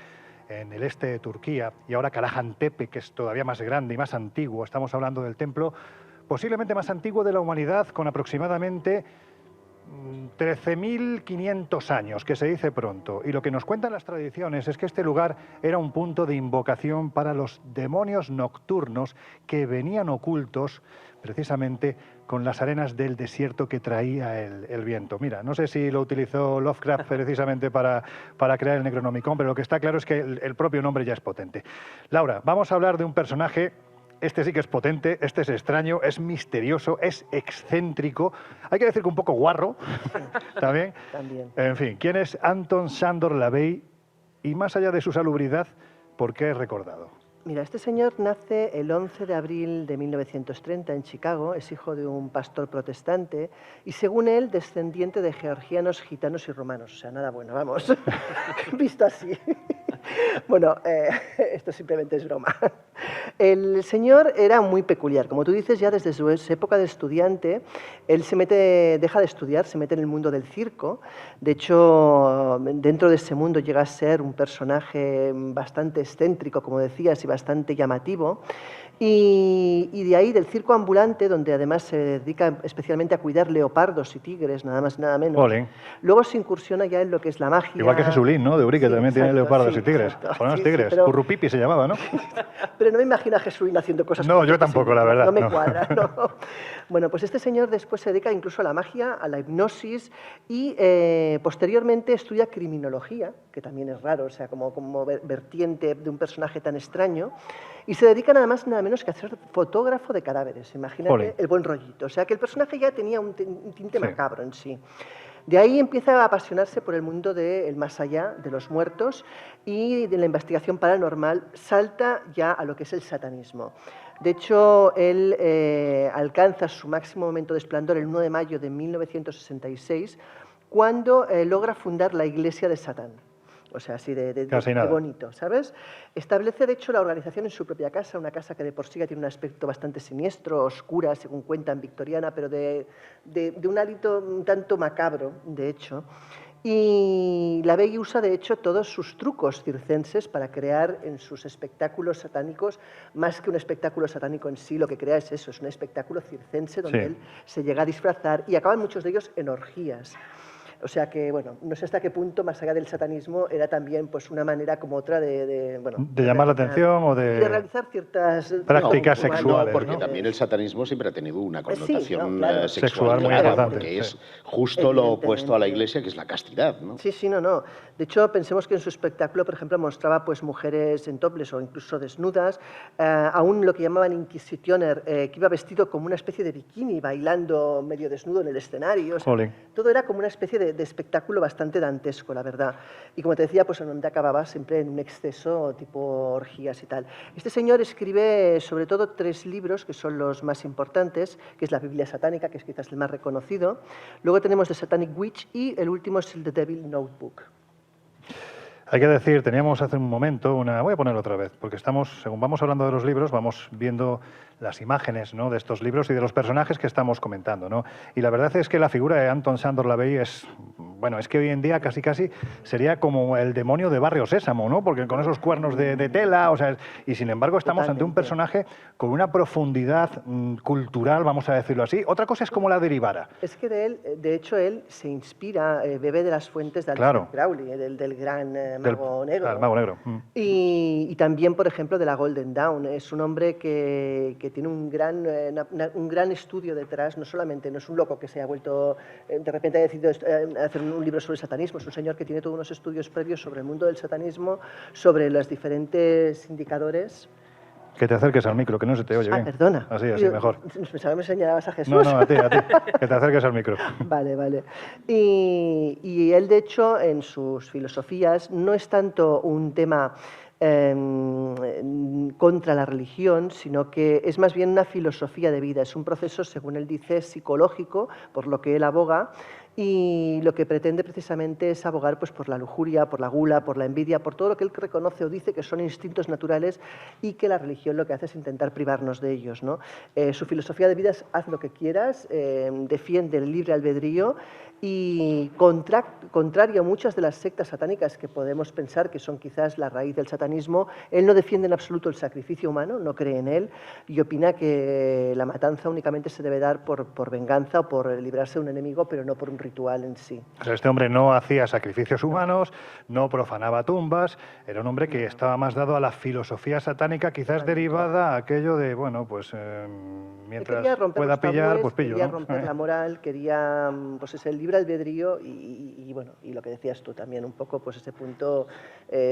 en el este de Turquía, y ahora Karahan Tepe, que es todavía más grande y más antiguo. Estamos hablando del templo posiblemente más antiguo de la humanidad, con aproximadamente 13.500 años, que se dice pronto. Y lo que nos cuentan las tradiciones es que este lugar era un punto de invocación para los demonios nocturnos que venían ocultos precisamente con las arenas del desierto que traía el viento. Mira, no sé si lo utilizó Lovecraft precisamente para crear el Necronomicon, pero lo que está claro es que el propio nombre ya es potente. Laura, vamos a hablar de un personaje. Este sí que es potente, este es extraño, es misterioso, es excéntrico. Hay que decir que un poco guarro también. También. En fin, ¿quién es Anton Sándor Lavey? Y más allá de su salubridad, ¿por qué es recordado? Mira, este señor nace el 11 de abril de 1930 en Chicago, es hijo de un pastor protestante y, según él, descendiente de georgianos, gitanos y romanos. O sea, nada bueno, vamos, visto así. Bueno, esto simplemente es broma. El señor era muy peculiar. Como tú dices, ya desde su época de estudiante, él deja de estudiar, se mete en el mundo del circo. De hecho, dentro de ese mundo llega a ser un personaje bastante excéntrico, como decías, y bastante llamativo. Y de ahí, del circo ambulante, donde además se dedica especialmente a cuidar leopardos y tigres, nada más y nada menos. Olé. Luego se incursiona ya en lo que es la magia. Igual que Jesulín, ¿no? De Uri, que Sí, también tiene exacto, leopardos sí, y tigres. exacto. Con los Sí, tigres. pero- Currupipi se llamaba, ¿no? Pero no me imagino a Jesulín haciendo cosas... No, como yo tipo tampoco, así, la verdad, No me no. cuadra, no. Bueno, pues este señor después se dedica incluso a la magia, a la hipnosis y posteriormente estudia criminología, que también es raro, o sea, como vertiente de un personaje tan extraño, y se dedica nada más y nada menos que a ser fotógrafo de cadáveres. Imagínate Ole. el buen rollito. O sea, que el personaje ya tenía un tinte Sí. macabro en sí. De ahí empieza a apasionarse por el mundo del más allá, de los muertos y de la investigación paranormal, salta ya a lo que es el satanismo. De hecho, él alcanza su máximo momento de esplendor el 1 de mayo de 1966, cuando logra fundar la Iglesia de Satán. O sea, así de Casi nada. bonito, ¿sabes? Establece, de hecho, la organización en su propia casa, una casa que de por sí ya tiene un aspecto bastante siniestro, oscura, según cuentan, victoriana, pero de un hálito un tanto macabro, de hecho. Y Lavey usa, de hecho, todos sus trucos circenses para crear en sus espectáculos satánicos, más que un espectáculo satánico en sí, lo que crea es eso, es un espectáculo circense donde Sí. él se llega a disfrazar y acaban muchos de ellos en orgías. O sea que, bueno, no sé hasta qué punto, más allá del satanismo, era también pues una manera como otra de llamar la atención o de realizar ciertas prácticas rituales, sexuales, porque ¿no? también el satanismo siempre ha tenido una connotación sí, no, claro. sexual, Sexual muy clara, importante, porque sí. es justo lo opuesto a la Evidentemente. Iglesia, que es la castidad, ¿no? Sí, sí, no. De hecho, pensemos que en su espectáculo, por ejemplo, mostraba pues mujeres en topless o incluso desnudas, aún lo que llamaban Inquisitioner, que iba vestido como una especie de bikini, bailando medio desnudo en el escenario. O sea, Jolín. todo era como una especie de espectáculo bastante dantesco, la verdad. Y como te decía, pues en donde acababa siempre en un exceso tipo orgías y tal. Este señor escribe sobre todo 3 libros que son los más importantes, que es la Biblia satánica, que es quizás el más reconocido. Luego tenemos The Satanic Witch y el último es el The Devil Notebook. Hay que decir, teníamos hace un momento una... Voy a ponerlo otra vez, porque según vamos hablando de los libros, vamos viendo las imágenes, ¿no?, de estos libros y de los personajes que estamos comentando, ¿no? Y la verdad es que la figura de Anton Sándor Lavey es que hoy en día casi sería como el demonio de Barrio Sésamo, ¿no? Porque con esos cuernos de tela, o sea, y sin embargo estamos ante un personaje con una profundidad cultural, vamos a decirlo así. Otra cosa es cómo la derivara. Es que de hecho, él se inspira, bebe de las fuentes de Claro. Aleister Crowley, del gran mago negro. El mago negro. Y también, por ejemplo, de la Golden Dawn. Es un hombre que que tiene un gran estudio detrás. No solamente no es un loco que se ha vuelto, de repente ha decidido hacer un libro sobre el satanismo, es un señor que tiene todos unos estudios previos sobre el mundo del satanismo, sobre los diferentes indicadores. Que te acerques al micro, que no se te oye bien. Perdona. Así, mejor. Pensaba que me señalabas a Jesús. No, a ti, que te acerques al micro. Vale. Y él, de hecho, en sus filosofías, no es tanto un tema contra la religión, sino que es más bien una filosofía de vida, es un proceso, según él dice, psicológico, por lo que él aboga, y lo que pretende precisamente es abogar pues, por la lujuria, por la gula, por la envidia, por todo lo que él reconoce o dice que son instintos naturales y que la religión lo que hace es intentar privarnos de ellos, ¿no? Su filosofía de vida es haz lo que quieras, defiende el libre albedrío y contrario a muchas de las sectas satánicas que podemos pensar que son quizás la raíz del satanismo, él no defiende en absoluto el sacrificio humano, no cree en él y opina que la matanza únicamente se debe dar por venganza o por librarse de un enemigo, pero no por un ritual en sí. O sea, este hombre no hacía sacrificios humanos, no profanaba tumbas, era un hombre que estaba más dado a la filosofía satánica, quizás derivada a aquello de, bueno, pues mientras pueda pillar, pues pillo. Quería ¿no? romper la moral, quería, pues es el libre albedrío y bueno, y lo que decías tú también, un poco pues ese punto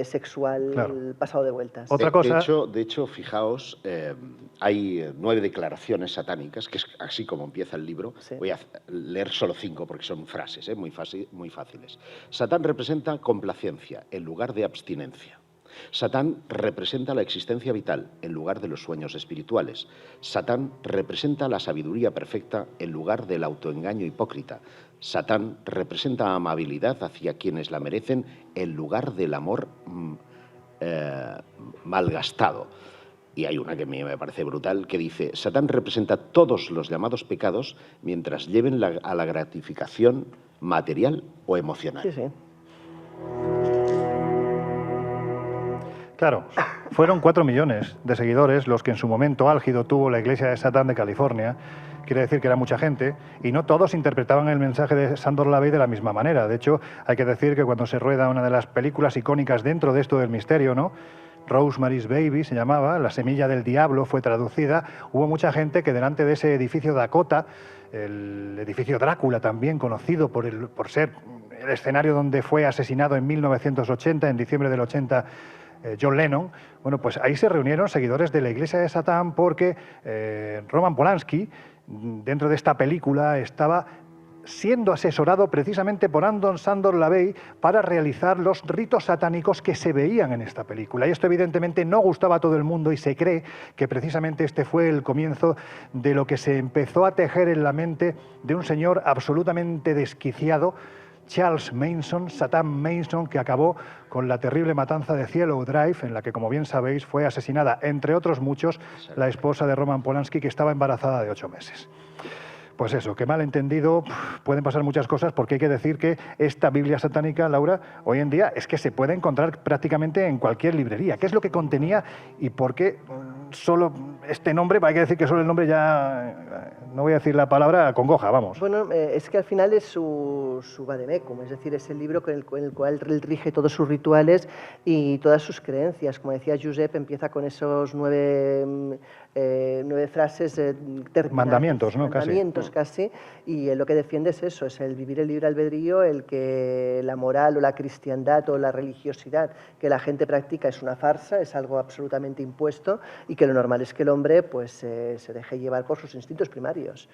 sexual Claro. pasado de vueltas. Otra cosa... De hecho, fijaos, hay 9 declaraciones satánicas, que es así como empieza el libro. Sí. Voy a leer solo 5 porque son frases muy fáciles. Satán representa complacencia en lugar de abstinencia. Satán representa la existencia vital en lugar de los sueños espirituales. Satán representa la sabiduría perfecta en lugar del autoengaño hipócrita. Satán representa amabilidad hacia quienes la merecen en lugar del amor malgastado. Y hay una que a mí me parece brutal que dice: Satán representa todos los llamados pecados mientras lleven a la gratificación material o emocional. Sí, sí. Claro, fueron 4 millones de seguidores los que en su momento álgido tuvo la Iglesia de Satán de California. Quiere decir que era mucha gente y no todos interpretaban el mensaje de Sándor Lavey de la misma manera. De hecho, hay que decir que cuando se rueda una de las películas icónicas dentro de esto del misterio, ¿no?, Rosemary's Baby se llamaba, La semilla del diablo fue traducida, hubo mucha gente que delante de ese edificio Dakota, el edificio Drácula también conocido por ser el escenario donde fue asesinado en 1980, en diciembre del 80, John Lennon, bueno, pues ahí se reunieron seguidores de la Iglesia de Satán porque Roman Polanski, dentro de esta película, estaba siendo asesorado precisamente por Anton Sándor Lavey para realizar los ritos satánicos que se veían en esta película. Y esto evidentemente no gustaba a todo el mundo y se cree que precisamente este fue el comienzo de lo que se empezó a tejer en la mente de un señor absolutamente desquiciado, Charles Manson, Satan Manson, que acabó con la terrible matanza de Cielo Drive, en la que, como bien sabéis, fue asesinada, entre otros muchos, la esposa de Roman Polanski, que estaba embarazada de 8 meses. Pues eso, que mal entendido, pueden pasar muchas cosas, porque hay que decir que esta Biblia satánica, Laura, hoy en día es que se puede encontrar prácticamente en cualquier librería. ¿Qué es lo que contenía y por qué solo este nombre? Hay que decir que solo el nombre ya, no voy a decir la palabra, congoja, vamos. Bueno, es que al final es su vademecum, es decir, es el libro con el cual él rige todos sus rituales y todas sus creencias. Como decía Josep, empieza con esos 9 frases mandamientos, ¿no? Casi, y él lo que defiende es eso, es el vivir el libre albedrío, el que la moral o la cristiandad o la religiosidad que la gente practica es una farsa, es algo absolutamente impuesto y que lo normal es que el hombre pues se deje llevar por sus instintos primarios.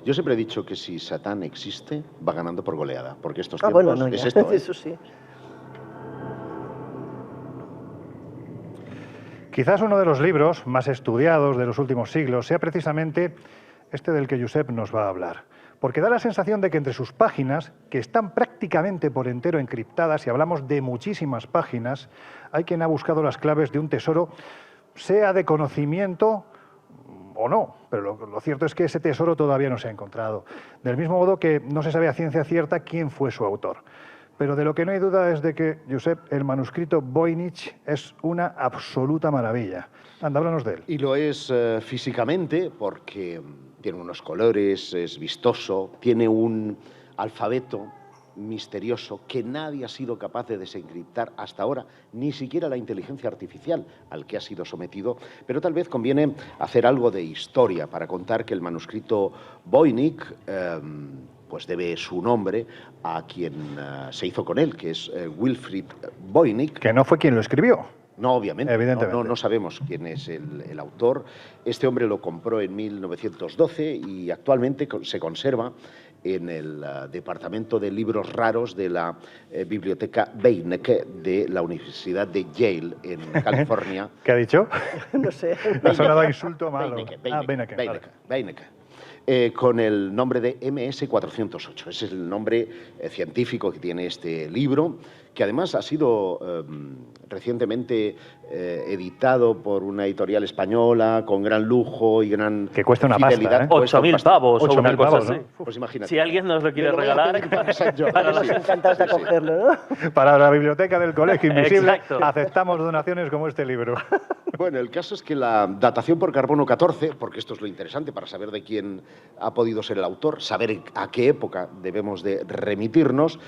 Yo siempre he dicho que si Satán existe, va ganando por goleada, porque estos tiempos bueno, no, es ya, esto. Eso sí. Quizás uno de los libros más estudiados de los últimos siglos sea precisamente este del que Josep nos va a hablar, porque da la sensación de que entre sus páginas, que están prácticamente por entero encriptadas, y hablamos de muchísimas páginas, hay quien ha buscado las claves de un tesoro, sea de conocimiento o no, pero lo cierto es que ese tesoro todavía no se ha encontrado. Del mismo modo que no se sabe a ciencia cierta quién fue su autor. Pero de lo que no hay duda es de que, Josep, el manuscrito Voynich es una absoluta maravilla. Anda, háblanos de él. Y lo es físicamente porque tiene unos colores, es vistoso, tiene un alfabeto misterioso que nadie ha sido capaz de desencriptar hasta ahora, ni siquiera la inteligencia artificial al que ha sido sometido, pero tal vez conviene hacer algo de historia para contar que el manuscrito Voynich pues debe su nombre a quien se hizo con él, que es Wilfrid Voynich. Que no fue quien lo escribió. No, obviamente, evidentemente. no sabemos quién es el autor. Este hombre lo compró en 1912 y actualmente se conserva en el Departamento de Libros Raros de la Biblioteca Beinecke de la Universidad de Yale, en California. ¿Qué ha dicho? No sé. Ha sonado a insulto malo. Beinecke. Con el nombre de MS-408. Ese es el nombre científico que tiene este libro, que además ha sido recientemente editado por una editorial española con gran lujo y gran que cuesta una fidelidad. Pasta, ¿eh? 8.000 pavos o una cosa así. ¿no? Pues imagínate. Si alguien nos lo quiere regalar. Para los encantados de acogerlo, ¿no? Para la biblioteca del Colegio Invisible Exacto. aceptamos donaciones como este libro. Bueno, el caso es que la datación por carbono 14, porque esto es lo interesante para saber de quién ha podido ser el autor, saber a qué época debemos de remitirnos,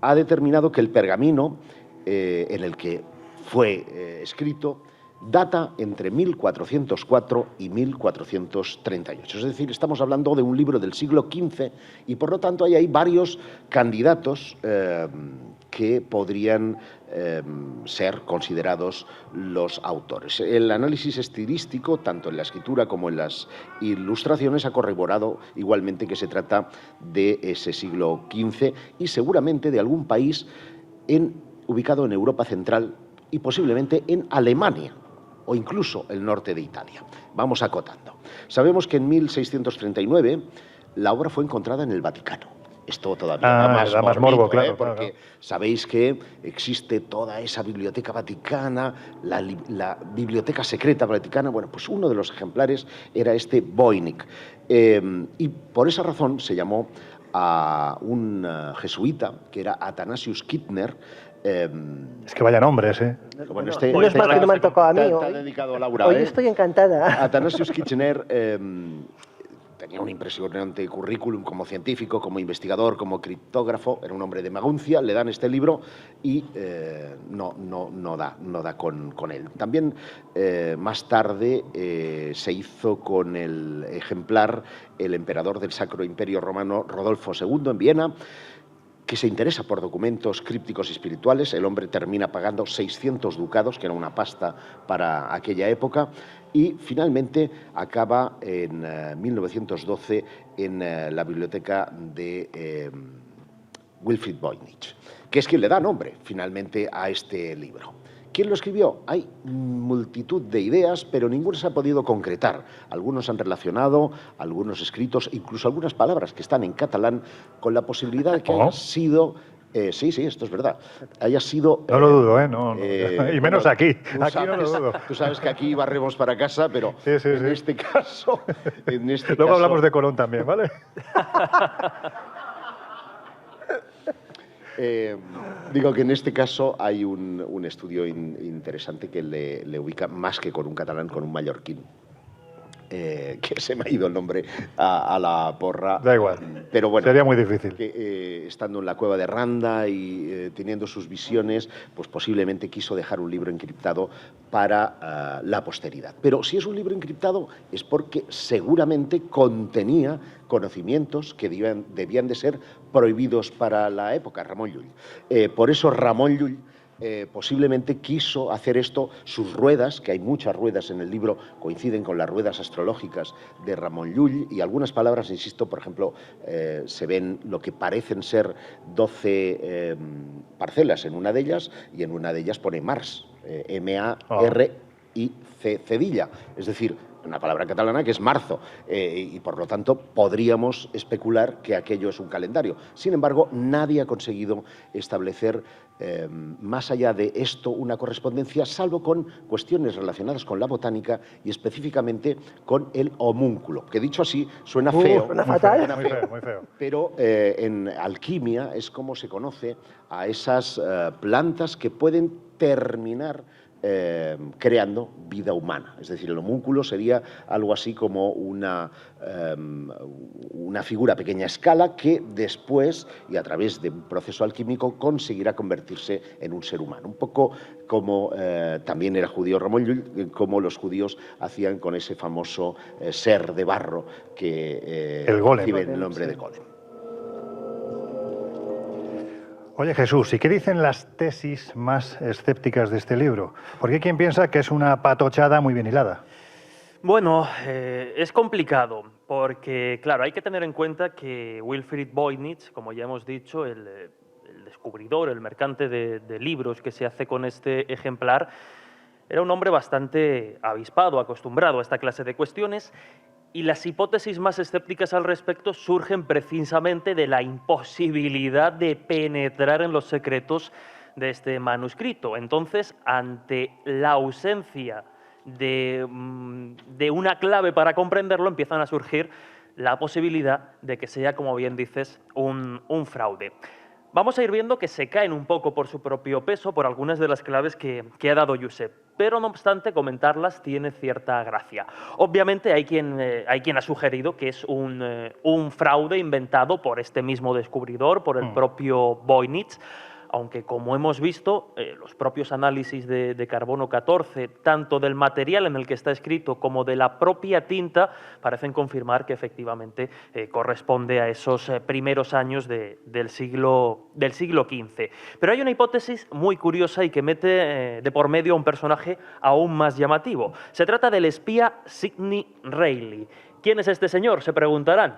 ha determinado que el pergamino en el que fue escrito data entre 1404 y 1438. Es decir, estamos hablando de un libro del siglo XV y, por lo tanto, hay varios candidatos que podrían ser considerados los autores. El análisis estilístico, tanto en la escritura como en las ilustraciones, ha corroborado igualmente que se trata de ese siglo XV y seguramente de algún país ubicado en Europa Central y posiblemente en Alemania o incluso el norte de Italia. Vamos acotando. Sabemos que en 1639 la obra fue encontrada en el Vaticano. Esto todavía da más morbo, claro, porque sabéis que existe toda esa biblioteca vaticana, la biblioteca secreta vaticana. Bueno, pues uno de los ejemplares era este Voynich. Y por esa razón se llamó a un jesuita, que era Athanasius Kittner. Es que vaya nombres, ¿eh? Bueno, no es más que no me han tocado a mí. Te ha dedicado a Laura. Hoy estoy encantada. Athanasius Kittner tenía un impresionante currículum como científico, como investigador, como criptógrafo. Era un hombre de Maguncia. Le dan este libro y no da con él. También más tarde se hizo con el ejemplar el emperador del Sacro Imperio Romano, Rodolfo II, en Viena, que se interesa por documentos crípticos y espirituales. El hombre termina pagando 600 ducados, que era una pasta para aquella época, y finalmente acaba en 1912 en la biblioteca de Wilfrid Voynich, que es quien le da nombre finalmente a este libro. ¿Quién lo escribió? Hay multitud de ideas, pero ninguna se ha podido concretar. Algunos han relacionado, algunos escritos, incluso algunas palabras que están en catalán, con la posibilidad de que haya sido... sí, esto es verdad. Haya sido... No lo dudo, ¿eh? No. Y menos aquí. Aquí no lo dudo. Tú sabes que aquí barremos para casa, pero en este caso... Luego hablamos de Colón también, ¿vale? Digo que en este caso hay un estudio interesante que le ubica más que con un catalán, con un mallorquín. Que se me ha ido el nombre a la porra. Da igual, pero bueno, sería muy difícil. Que, estando en la cueva de Randa y teniendo sus visiones, pues posiblemente quiso dejar un libro encriptado para la posteridad. Pero si es un libro encriptado es porque seguramente contenía conocimientos que debían de ser prohibidos para la época, Ramon Llull. Por eso Ramon Llull posiblemente quiso hacer esto. Sus ruedas, que hay muchas ruedas en el libro, coinciden con las ruedas astrológicas de Ramon Llull, y algunas palabras, insisto, por ejemplo, se ven lo que parecen ser 12 parcelas en una de ellas, y en una de ellas pone Mars, M-A-R-I-C, cedilla, es decir, una palabra catalana que es marzo, y por lo tanto podríamos especular que aquello es un calendario. Sin embargo, nadie ha conseguido establecer más allá de esto una correspondencia, salvo con cuestiones relacionadas con la botánica y específicamente con el homúnculo, que dicho así suena feo. Suena fatal. Suena feo, muy feo. Pero en alquimia es como se conoce a esas plantas que pueden terminar creando vida humana. Es decir, el homúnculo sería algo así como una figura a pequeña escala que después, y a través de un proceso alquímico, conseguirá convertirse en un ser humano. Un poco como también era judío Ramón Llull, como los judíos hacían con ese famoso ser de barro que recibe el nombre de golem. Oye, Jesús, ¿y qué dicen las tesis más escépticas de este libro? Porque hay quien piensa que es una patochada muy bien hilada. Bueno, es complicado porque, claro, hay que tener en cuenta que Wilfrid Voynich, como ya hemos dicho, el descubridor, el mercante de libros que se hace con este ejemplar, era un hombre bastante avispado, acostumbrado a esta clase de cuestiones. Y las hipótesis más escépticas al respecto surgen precisamente de la imposibilidad de penetrar en los secretos de este manuscrito. Entonces, ante la ausencia de una clave para comprenderlo, empiezan a surgir la posibilidad de que sea, como bien dices, un fraude. Vamos a ir viendo que se caen un poco por su propio peso, por algunas de las claves que ha dado Josep, pero no obstante comentarlas tiene cierta gracia. Obviamente hay quien ha sugerido que es un fraude inventado por este mismo descubridor, por el propio Voynich, aunque como hemos visto, los propios análisis de carbono 14, tanto del material en el que está escrito como de la propia tinta, parecen confirmar que efectivamente corresponde a esos primeros años del siglo XV. Pero hay una hipótesis muy curiosa y que mete de por medio a un personaje aún más llamativo. Se trata del espía Sidney Reilly. ¿Quién es este señor?, se preguntarán.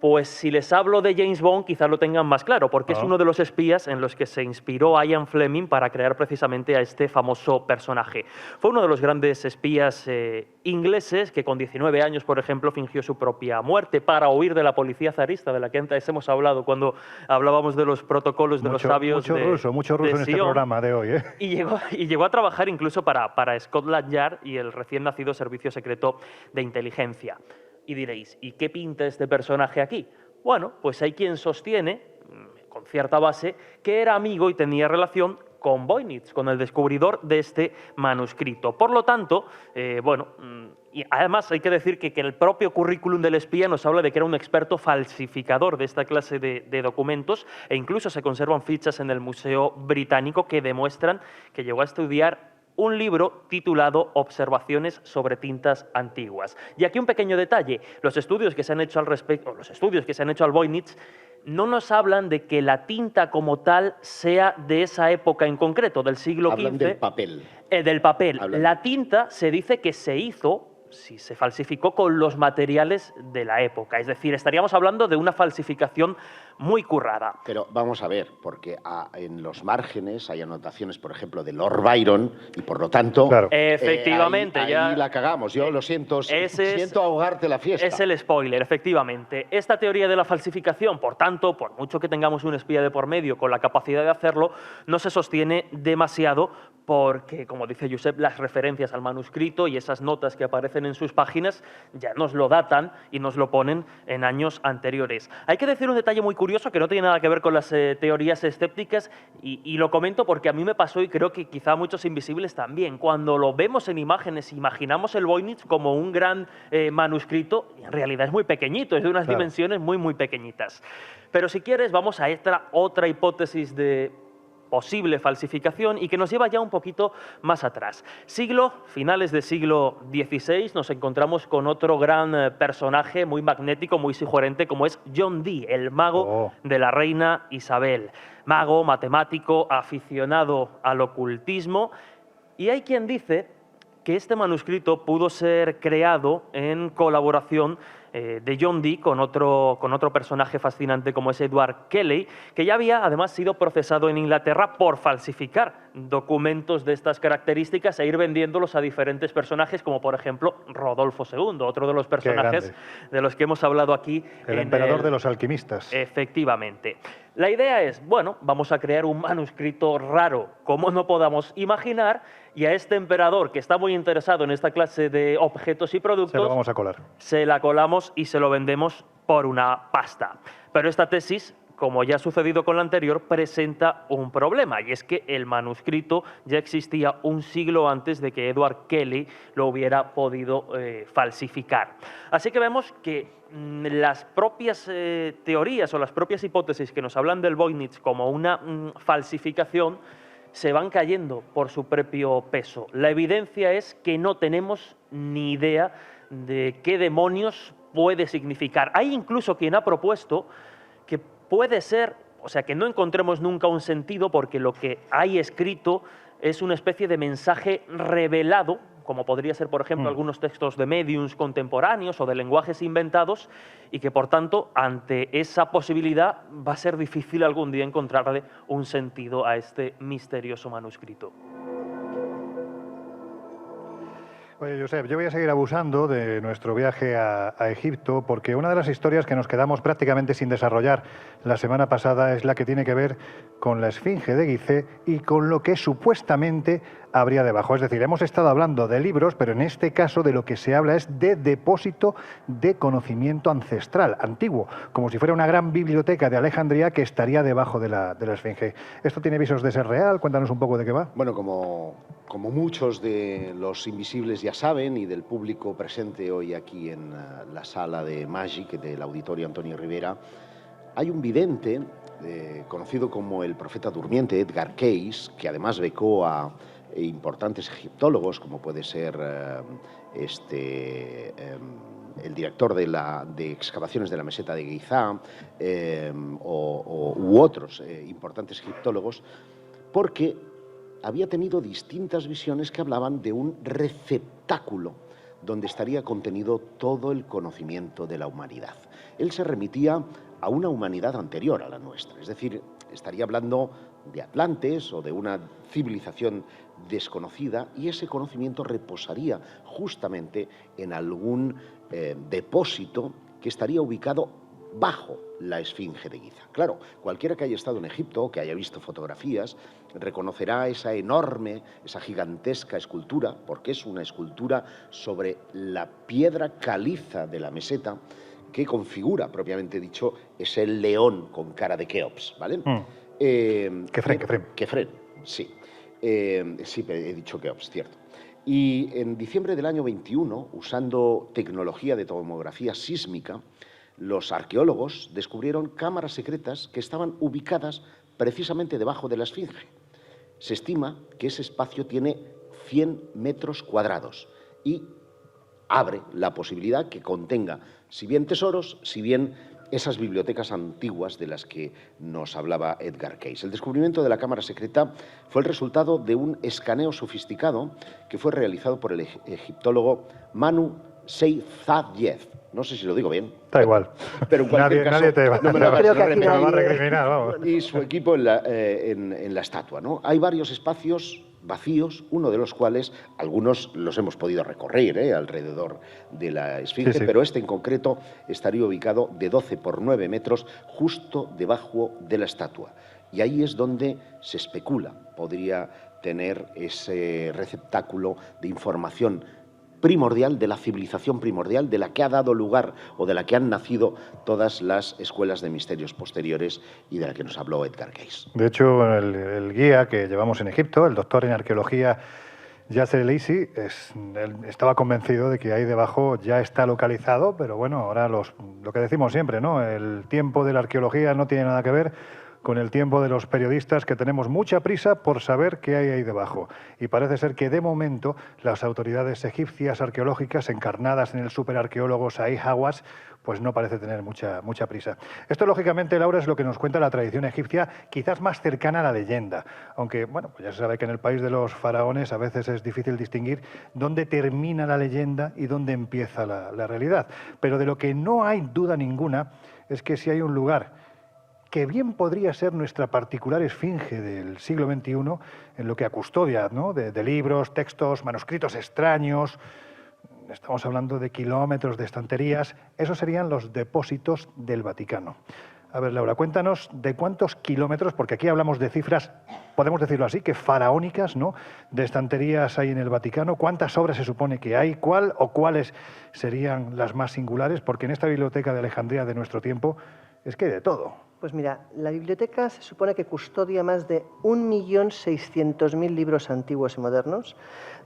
Pues si les hablo de James Bond, quizás lo tengan más claro, porque es uno de los espías en los que se inspiró Ian Fleming para crear precisamente a este famoso personaje. Fue uno de los grandes espías ingleses que con 19 años, por ejemplo, fingió su propia muerte para huir de la policía zarista, de la que antes hemos hablado cuando hablábamos de los protocolos de los sabios mucho ruso en este programa de hoy, ¿eh? Y llegó a trabajar incluso para Scotland Yard y el recién nacido Servicio Secreto de Inteligencia. Y diréis, ¿y qué pinta este personaje aquí? Bueno, pues hay quien sostiene, con cierta base, que era amigo y tenía relación con Voynich, con el descubridor de este manuscrito. Por lo tanto, y además hay que decir que el propio currículum del espía nos habla de que era un experto falsificador de esta clase de documentos, e incluso se conservan fichas en el Museo Británico que demuestran que llegó a estudiar un libro titulado Observaciones sobre tintas antiguas. Y aquí un pequeño detalle, los estudios que se han hecho al respecto, los estudios que se han hecho al Voynich, no nos hablan de que la tinta como tal sea de esa época en concreto, del siglo XV. Hablan del papel. Del papel. La tinta se dice que se hizo, si se falsificó, con los materiales de la época. Es decir, estaríamos hablando de una falsificación muy currada. Pero vamos a ver, porque en los márgenes hay anotaciones, por ejemplo, de Lord Byron, y por lo tanto... Claro. Efectivamente. Ahí la cagamos. Yo lo siento, siento ahogarte la fiesta. Es el spoiler, efectivamente. Esta teoría de la falsificación, por tanto, por mucho que tengamos un espía de por medio con la capacidad de hacerlo, no se sostiene demasiado porque, como dice Josep, las referencias al manuscrito y esas notas que aparecen en sus páginas ya nos lo datan y nos lo ponen en años anteriores. Hay que decir un detalle muy curioso que no tiene nada que ver con las teorías escépticas y lo comento porque a mí me pasó y creo que quizá a muchos invisibles también. Cuando lo vemos en imágenes, imaginamos el Voynich como un gran manuscrito y en realidad es muy pequeñito, es de unas dimensiones muy, muy pequeñitas. Pero si quieres vamos a esta otra hipótesis de posible falsificación y que nos lleva ya un poquito más atrás. Finales del siglo XVI, nos encontramos con otro gran personaje muy magnético, muy sugerente, como es John Dee, el mago de la reina Isabel. Mago, matemático, aficionado al ocultismo. Y hay quien dice que este manuscrito pudo ser creado en colaboración de John Dee con otro personaje fascinante como es Edward Kelly, que ya había además sido procesado en Inglaterra por falsificar documentos de estas características e ir vendiéndolos a diferentes personajes, como por ejemplo Rodolfo II, otro de los personajes de los que hemos hablado aquí. El emperador de los alquimistas. Efectivamente. La idea es, bueno, vamos a crear un manuscrito raro, como no podamos imaginar, y a este emperador, que está muy interesado en esta clase de objetos y productos, se lo vamos a colar. Se la colamos y se lo vendemos por una pasta. Pero esta tesis, como ya ha sucedido con la anterior, presenta un problema, y es que el manuscrito ya existía un siglo antes de que Edward Kelly lo hubiera podido falsificar. Así que vemos que las propias teorías o las propias hipótesis que nos hablan del Voynich como una falsificación se van cayendo por su propio peso. La evidencia es que no tenemos ni idea de qué demonios puede significar. Hay incluso quien ha propuesto que puede ser, o sea, que no encontremos nunca un sentido porque lo que hay escrito es una especie de mensaje revelado, como podría ser, por ejemplo, algunos textos de médiums contemporáneos o de lenguajes inventados, y que, por tanto, ante esa posibilidad va a ser difícil algún día encontrarle un sentido a este misterioso manuscrito. Oye, Josep, yo voy a seguir abusando de nuestro viaje a Egipto, porque una de las historias que nos quedamos prácticamente sin desarrollar la semana pasada es la que tiene que ver con la Esfinge de Gizeh y con lo que supuestamente habría debajo. Es decir, hemos estado hablando de libros, pero en este caso de lo que se habla es de depósito de conocimiento ancestral, antiguo, como si fuera una gran biblioteca de Alejandría que estaría debajo de la Esfinge. ¿Esto tiene visos de ser real? Cuéntanos un poco de qué va. Bueno, como muchos de los invisibles ya saben, y del público presente hoy aquí en la sala de Magic del Auditorio Antonio Rivera, hay un vidente conocido como el profeta durmiente, Edgar Cayce, que además becó a importantes egiptólogos, como puede ser el director de excavaciones de la meseta de Giza u otros importantes egiptólogos, porque había tenido distintas visiones que hablaban de un receptáculo donde estaría contenido todo el conocimiento de la humanidad. Él se remitía a una humanidad anterior a la nuestra, es decir, estaría hablando de Atlantes o de una civilización desconocida, y ese conocimiento reposaría justamente en algún depósito que estaría ubicado bajo la Esfinge de Giza. Claro, cualquiera que haya estado en Egipto o que haya visto fotografías reconocerá esa enorme, esa gigantesca escultura, porque es una escultura sobre la piedra caliza de la meseta que configura, propiamente dicho, es el león con cara de Keops, ¿vale? Kefren, sí. Sí, he dicho Keops, cierto. Y en diciembre del año 21, usando tecnología de tomografía sísmica, los arqueólogos descubrieron cámaras secretas que estaban ubicadas precisamente debajo de la Esfinge. Se estima que ese espacio tiene 100 metros cuadrados y abre la posibilidad que contenga, si bien tesoros, si bien esas bibliotecas antiguas de las que nos hablaba Edgar Cayce. El descubrimiento de la cámara secreta fue el resultado de un escaneo sofisticado que fue realizado por el egiptólogo Manu Seyfadyev. No sé si lo digo bien. Da igual. Pero en cualquier caso, nadie te va, no me lo va a recriminar, vamos. Y su equipo en la estatua, ¿no? Hay varios espacios vacíos, uno de los cuales algunos los hemos podido recorrer alrededor de la Esfinge, sí. Pero este en concreto estaría ubicado de 12 por 9 metros justo debajo de la estatua. Y ahí es donde se especula, podría tener ese receptáculo de información primordial, de la civilización primordial, de la que ha dado lugar o de la que han nacido todas las escuelas de misterios posteriores y de la que nos habló Edgar Cayce. De hecho, el guía que llevamos en Egipto, el doctor en arqueología Yasser El-Eisi, él estaba convencido de que ahí debajo ya está localizado, pero bueno, ahora lo que decimos siempre, ¿no? El tiempo de la arqueología no tiene nada que ver con el tiempo de los periodistas, que tenemos mucha prisa por saber qué hay ahí debajo. Y parece ser que de momento las autoridades egipcias arqueológicas encarnadas en el superarqueólogo Zahi Hawass pues no parece tener mucha prisa. Esto, lógicamente, Laura, es lo que nos cuenta la tradición egipcia, quizás más cercana a la leyenda. Aunque, bueno, pues ya se sabe que en el país de los faraones a veces es difícil distinguir dónde termina la leyenda y dónde empieza la realidad. Pero de lo que no hay duda ninguna es que si hay un lugar que bien podría ser nuestra particular esfinge del siglo XXI en lo que a custodia, ¿no? de libros, textos, manuscritos extraños. Estamos hablando de kilómetros de estanterías. Esos serían los depósitos del Vaticano. A ver, Laura, cuéntanos de cuántos kilómetros, porque aquí hablamos de cifras, podemos decirlo así, que faraónicas, ¿no? De estanterías hay en el Vaticano. ¿Cuántas obras se supone que hay? ¿Cuál o cuáles serían las más singulares? Porque en esta biblioteca de Alejandría de nuestro tiempo es que hay de todo. Pues mira, la biblioteca se supone que custodia más de 1.600.000 libros antiguos y modernos,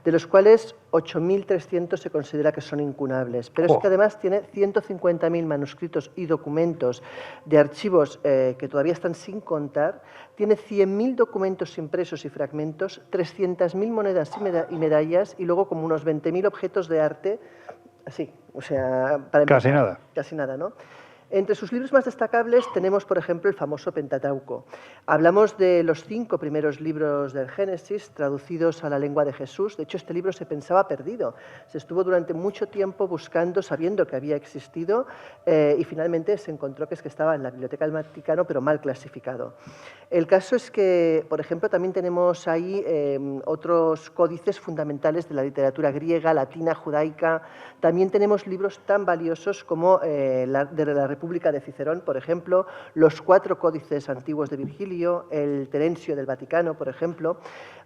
de los cuales 8.300 se considera que son incunables. Pero es que además tiene 150.000 manuscritos y documentos de archivos que todavía están sin contar, tiene 100.000 documentos impresos y fragmentos, 300.000 monedas y medallas y luego como unos 20.000 objetos de arte, así, o sea... Casi nada. Casi nada, ¿no? Entre sus libros más destacables tenemos, por ejemplo, el famoso Pentateuco. Hablamos de los 5 primeros libros del Génesis, traducidos a la lengua de Jesús. De hecho, este libro se pensaba perdido. Se estuvo durante mucho tiempo buscando, sabiendo que había existido, y finalmente se encontró que estaba en la Biblioteca del Vaticano, pero mal clasificado. El caso es que, por ejemplo, también tenemos ahí otros códices fundamentales de la literatura griega, latina, judaica. También tenemos libros tan valiosos como de la República de Cicerón, por ejemplo, los 4 códices antiguos de Virgilio, el Terencio del Vaticano, por ejemplo,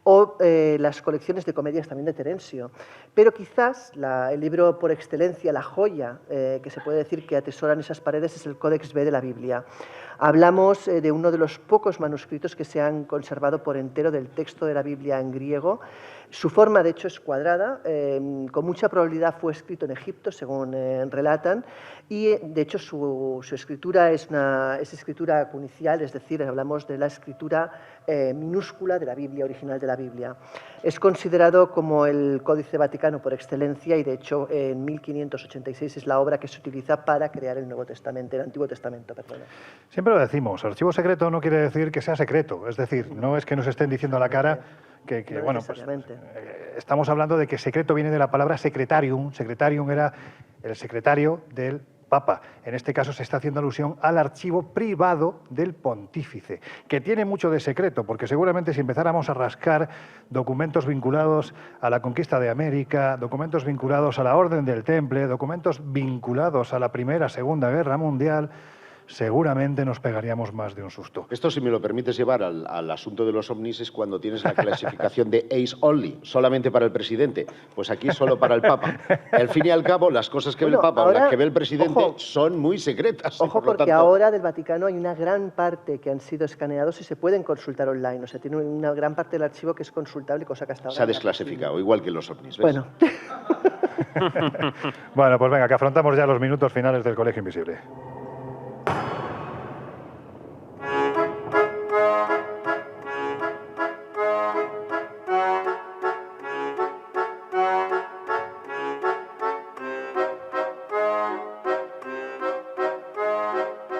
o las colecciones de comedias también de Terencio. Pero quizás el libro por excelencia, la joya que se puede decir que atesoran esas paredes es el Codex B de la Biblia. Hablamos de uno de los pocos manuscritos que se han conservado por entero del texto de la Biblia en griego. Su forma, de hecho, es cuadrada, con mucha probabilidad fue escrito en Egipto, según relatan, y de hecho su escritura es escritura cunicial, es decir, hablamos de la escritura minúscula de la Biblia, original de la Biblia. Es considerado como el Códice Vaticano por excelencia y, de hecho, en 1586 es la obra que se utiliza para crear el Nuevo Testamento, el Antiguo Testamento, perdón. Siempre lo decimos, archivo secreto no quiere decir que sea secreto, es decir, no es que nos estén diciendo a la cara que no, bueno, pues, estamos hablando de que secreto viene de la palabra secretarium. Secretarium era el secretario del Papa. En este caso se está haciendo alusión al archivo privado del pontífice, que tiene mucho de secreto, porque seguramente si empezáramos a rascar documentos vinculados a la conquista de América, documentos vinculados a la Orden del Temple, documentos vinculados a la Primera, Segunda Guerra Mundial, seguramente nos pegaríamos más de un susto. Esto, si me lo permites llevar al asunto de los ovnis, es cuando tienes la clasificación de ace only, solamente para el presidente. Pues aquí es solo para el Papa. Al fin y al cabo, las cosas que ve el Papa o las que ve el presidente son muy secretas. Ojo, porque ahora del Vaticano hay una gran parte que han sido escaneados y se pueden consultar online. O sea, tiene una gran parte del archivo que es consultable, cosa que hasta ahora... Se ha desclasificado, igual que los ovnis, ¿ves? Bueno. Bueno, pues venga, que afrontamos ya los minutos finales del Colegio Invisible.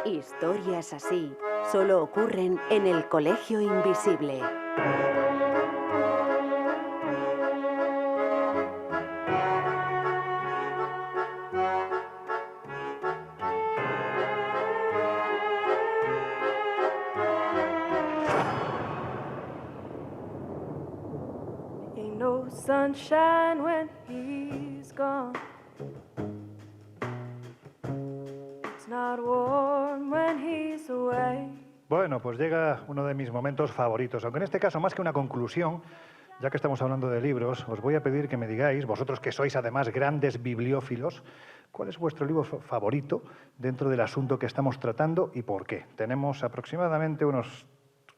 Historias así solo ocurren en el Colegio Invisible. Ain't no sunshine when he's gone. It's not warm when he's away. Bueno, pues llega uno de mis momentos favoritos, aunque en este caso más que una conclusión, ya que estamos hablando de libros, os voy a pedir que me digáis, vosotros que sois además grandes bibliófilos, ¿cuál es vuestro libro favorito dentro del asunto que estamos tratando y por qué? Tenemos aproximadamente unos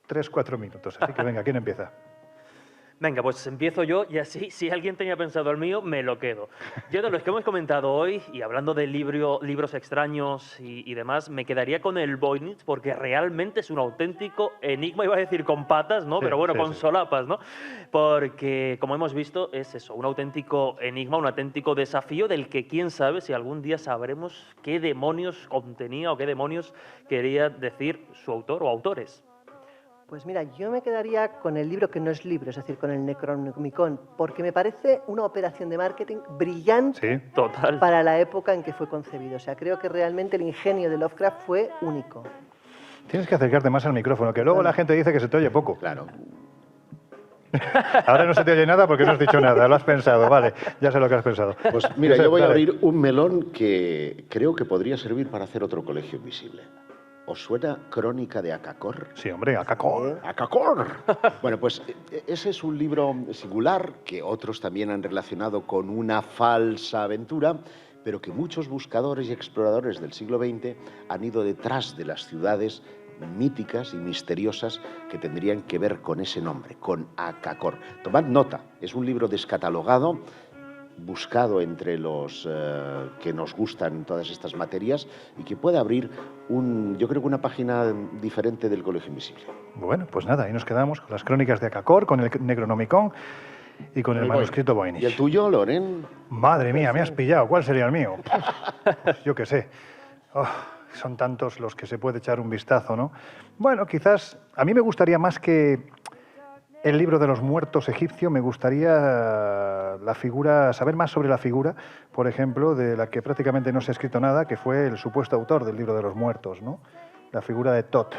3-4 minutos, así que venga, ¿quién empieza? Venga, pues empiezo yo y así, si alguien tenía pensado el mío, me lo quedo. Yo de los que hemos comentado hoy, y hablando de libros extraños y demás, me quedaría con el Voynich, porque realmente es un auténtico enigma, iba a decir con patas, ¿no? Sí, Pero bueno, sí, con sí. solapas, ¿no? Porque, como hemos visto, es eso, un auténtico enigma, un auténtico desafío del que quién sabe si algún día sabremos qué demonios contenía o qué demonios quería decir su autor o autores. Pues mira, yo me quedaría con el libro que no es libro, es decir, con el Necronomicon, porque me parece una operación de marketing brillante Sí. Total. para la época en que fue concebido. O sea, creo que realmente el ingenio de Lovecraft fue único. Tienes que acercarte más al micrófono, que luego la gente dice que se te oye poco. Claro. Ahora no se te oye nada porque no has dicho nada, lo has pensado, vale, ya sé lo que has pensado. Pues mira, yo voy a Dale. abrir un melón que creo que podría servir para hacer otro colegio invisible. ¿Os suena Crónica de Akakor? Sí, hombre, Akakor. ¡Akakor! Bueno, pues ese es un libro singular que otros también han relacionado con una falsa aventura, pero que muchos buscadores y exploradores del siglo XX han ido detrás de las ciudades míticas y misteriosas que tendrían que ver con ese nombre, con Akakor. Tomad nota, es un libro descatalogado, buscado entre los que nos gustan todas estas materias y que puede abrir yo creo que una página diferente del Colegio Invisible. Bueno, pues nada, ahí nos quedamos con las crónicas de Akakor, con el Necronomicon y con el manuscrito Voynich. ¿Y el tuyo, Loren? Madre mía, me has pillado. ¿Cuál sería el mío? Pues yo qué sé. Oh, son tantos los que se puede echar un vistazo, ¿no? Bueno, quizás a mí me gustaría más que el libro de los muertos egipcio, me gustaría saber más sobre la figura, por ejemplo, de la que prácticamente no se ha escrito nada, que fue el supuesto autor del libro de los muertos, ¿no? La figura de Tot,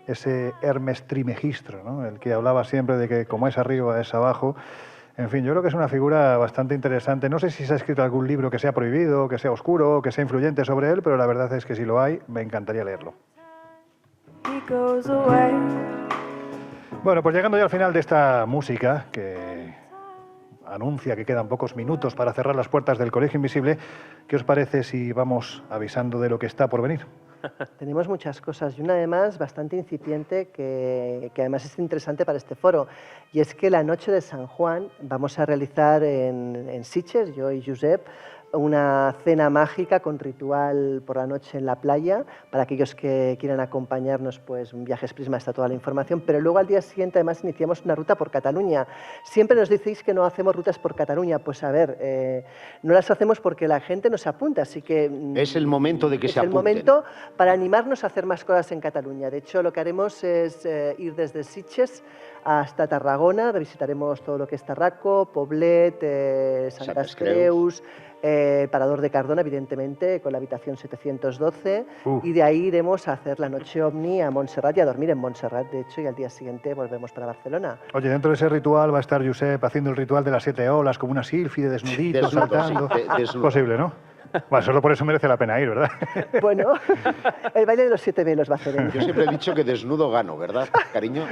ese Hermes Trimegistro, ¿no? El que hablaba siempre de que como es arriba es abajo. En fin, yo creo que es una figura bastante interesante. No sé si se ha escrito algún libro que sea prohibido, que sea oscuro, que sea influyente sobre él, pero la verdad es que si lo hay, me encantaría leerlo. He goes away. Bueno, pues llegando ya al final de esta música que anuncia que quedan pocos minutos para cerrar las puertas del Colegio Invisible, ¿qué os parece si vamos avisando de lo que está por venir? Tenemos muchas cosas y una además bastante incipiente que además es interesante para este foro, y es que la noche de San Juan vamos a realizar en Sitges, yo y Josep, una cena mágica con ritual por la noche en la playa. Para aquellos que quieran acompañarnos, pues en Viajes Prisma está toda la información, pero luego al día siguiente además iniciamos una ruta por Cataluña. Siempre nos decís que no hacemos rutas por Cataluña, pues a ver, no las hacemos porque la gente nos apunta, así que... Es el momento de que se apunten. Es el momento para animarnos a hacer más cosas en Cataluña. De hecho, lo que haremos es ir desde Sitges hasta Tarragona, revisitaremos todo lo que es Tarraco, Poblet, Santas Creus, Parador de Cardona, evidentemente, con la habitación 712, y de ahí iremos a hacer la noche ovni a Montserrat y a dormir en Montserrat, de hecho, y al día siguiente volvemos para Barcelona. Oye, dentro de ese ritual va a estar Josep haciendo el ritual de las 7 olas, como una sílfide, desnudito, saltando. Sí, es posible, ¿no? Bueno, solo por eso merece la pena ir, ¿verdad? Bueno, el baile de los 7 velos va a hacer él. Yo siempre he dicho que desnudo gano, ¿verdad, cariño?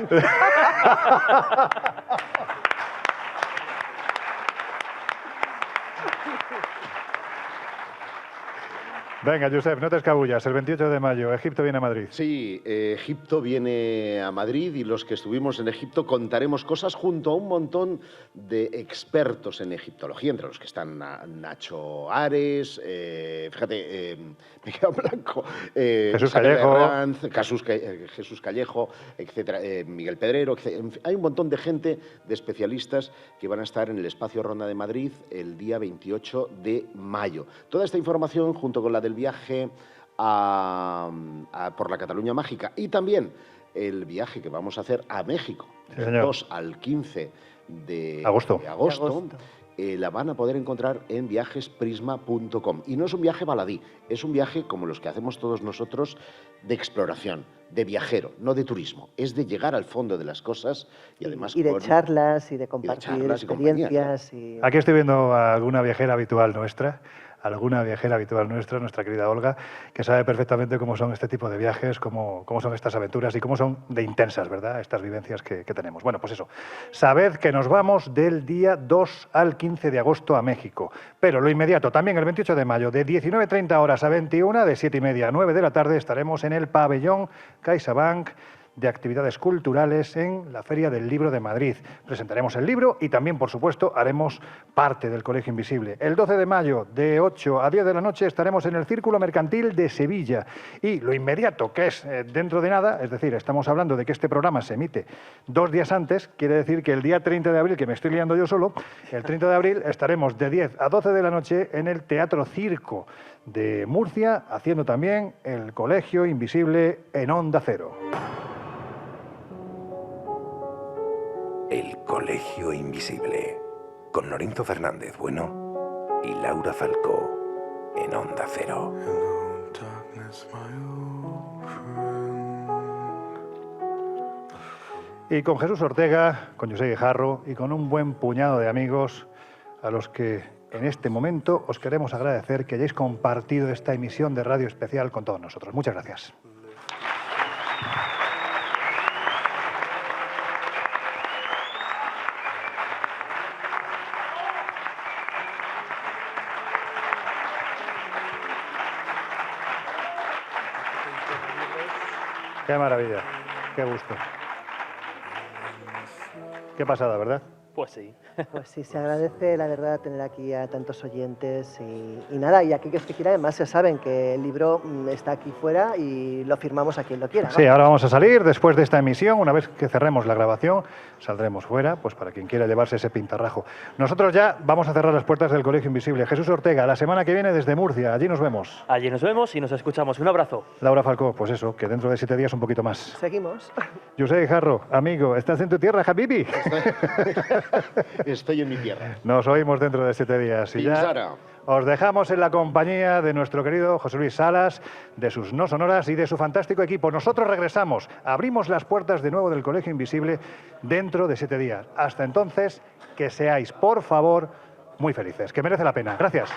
Venga, Josep, no te escabullas. El 28 de mayo, Egipto viene a Madrid. Sí, Egipto viene a Madrid y los que estuvimos en Egipto contaremos cosas junto a un montón de expertos en egiptología, entre los que están Nacho Ares, fíjate, me quedo blanco, Jesús Callejo, Herranz, Jesús Callejo, etcétera, Miguel Pedrero, etcétera. Hay un montón de gente, de especialistas que van a estar en el Espacio Ronda de Madrid el día 28 de mayo. Toda esta información junto con la del viaje por la Cataluña Mágica y también el viaje que vamos a hacer a México, sí, del 2 al 15 de agosto. La van a poder encontrar en viajesprisma.com. Y no es un viaje baladí, es un viaje como los que hacemos todos nosotros de exploración, de viajero, no de turismo. Es de llegar al fondo de las cosas y además... Y de charlas y de compartir experiencias. Aquí estoy viendo a alguna viajera habitual nuestra, nuestra querida Olga, que sabe perfectamente cómo son este tipo de viajes, cómo son estas aventuras y cómo son de intensas, ¿verdad?, estas vivencias que tenemos. Bueno, pues eso, sabed que nos vamos del día 2 al 15 de agosto a México, pero lo inmediato, también el 28 de mayo, de 19:30 horas a 21, de 7:30 a 9 de la tarde, estaremos en el pabellón CaixaBank de actividades culturales en la Feria del Libro de Madrid. Presentaremos el libro y también, por supuesto, haremos parte del Colegio Invisible. El 12 de mayo, de 8 a 10 de la noche, estaremos en el Círculo Mercantil de Sevilla. Y lo inmediato, que es dentro de nada, es decir, estamos hablando de que este programa se emite 2 días antes, quiere decir que el día 30 de abril, que me estoy liando yo solo, el 30 de abril estaremos de 10 a 12 de la noche en el Teatro Circo de Murcia, haciendo también el Colegio Invisible en Onda Cero. El Colegio Invisible, con Lorenzo Fernández Bueno y Laura Falcó, en Onda Cero. Y con Jesús Ortega, con José Guijarro y con un buen puñado de amigos a los que en este momento os queremos agradecer que hayáis compartido esta emisión de radio especial con todos nosotros. Muchas gracias. Qué maravilla, qué gusto. Qué pasada, ¿verdad? Pues sí. Pues sí, se agradece, la verdad, tener aquí a tantos oyentes y nada, y aquellos que quieran, además ya saben que el libro está aquí fuera y lo firmamos a quien lo quiera, ¿no? Sí, ahora vamos a salir después de esta emisión, una vez que cerremos la grabación, saldremos fuera, pues para quien quiera llevarse ese pintarrajo. Nosotros ya vamos a cerrar las puertas del Colegio Invisible. Jesús Ortega, la semana que viene desde Murcia, allí nos vemos. Allí nos vemos y nos escuchamos. Un abrazo. Laura Falcó, pues eso, que dentro de 7 días un poquito más. Seguimos. José Jarro, amigo, ¿estás en tu tierra, Habibi? Estoy en mi tierra. Nos oímos dentro de 7 días. Y ya Sara. os dejamos en la compañía de nuestro querido José Luis Salas, de sus no sonoras y de su fantástico equipo. Nosotros regresamos, abrimos las puertas de nuevo del Colegio Invisible dentro de 7 días. Hasta entonces, que seáis, por favor, muy felices, que merece la pena. Gracias.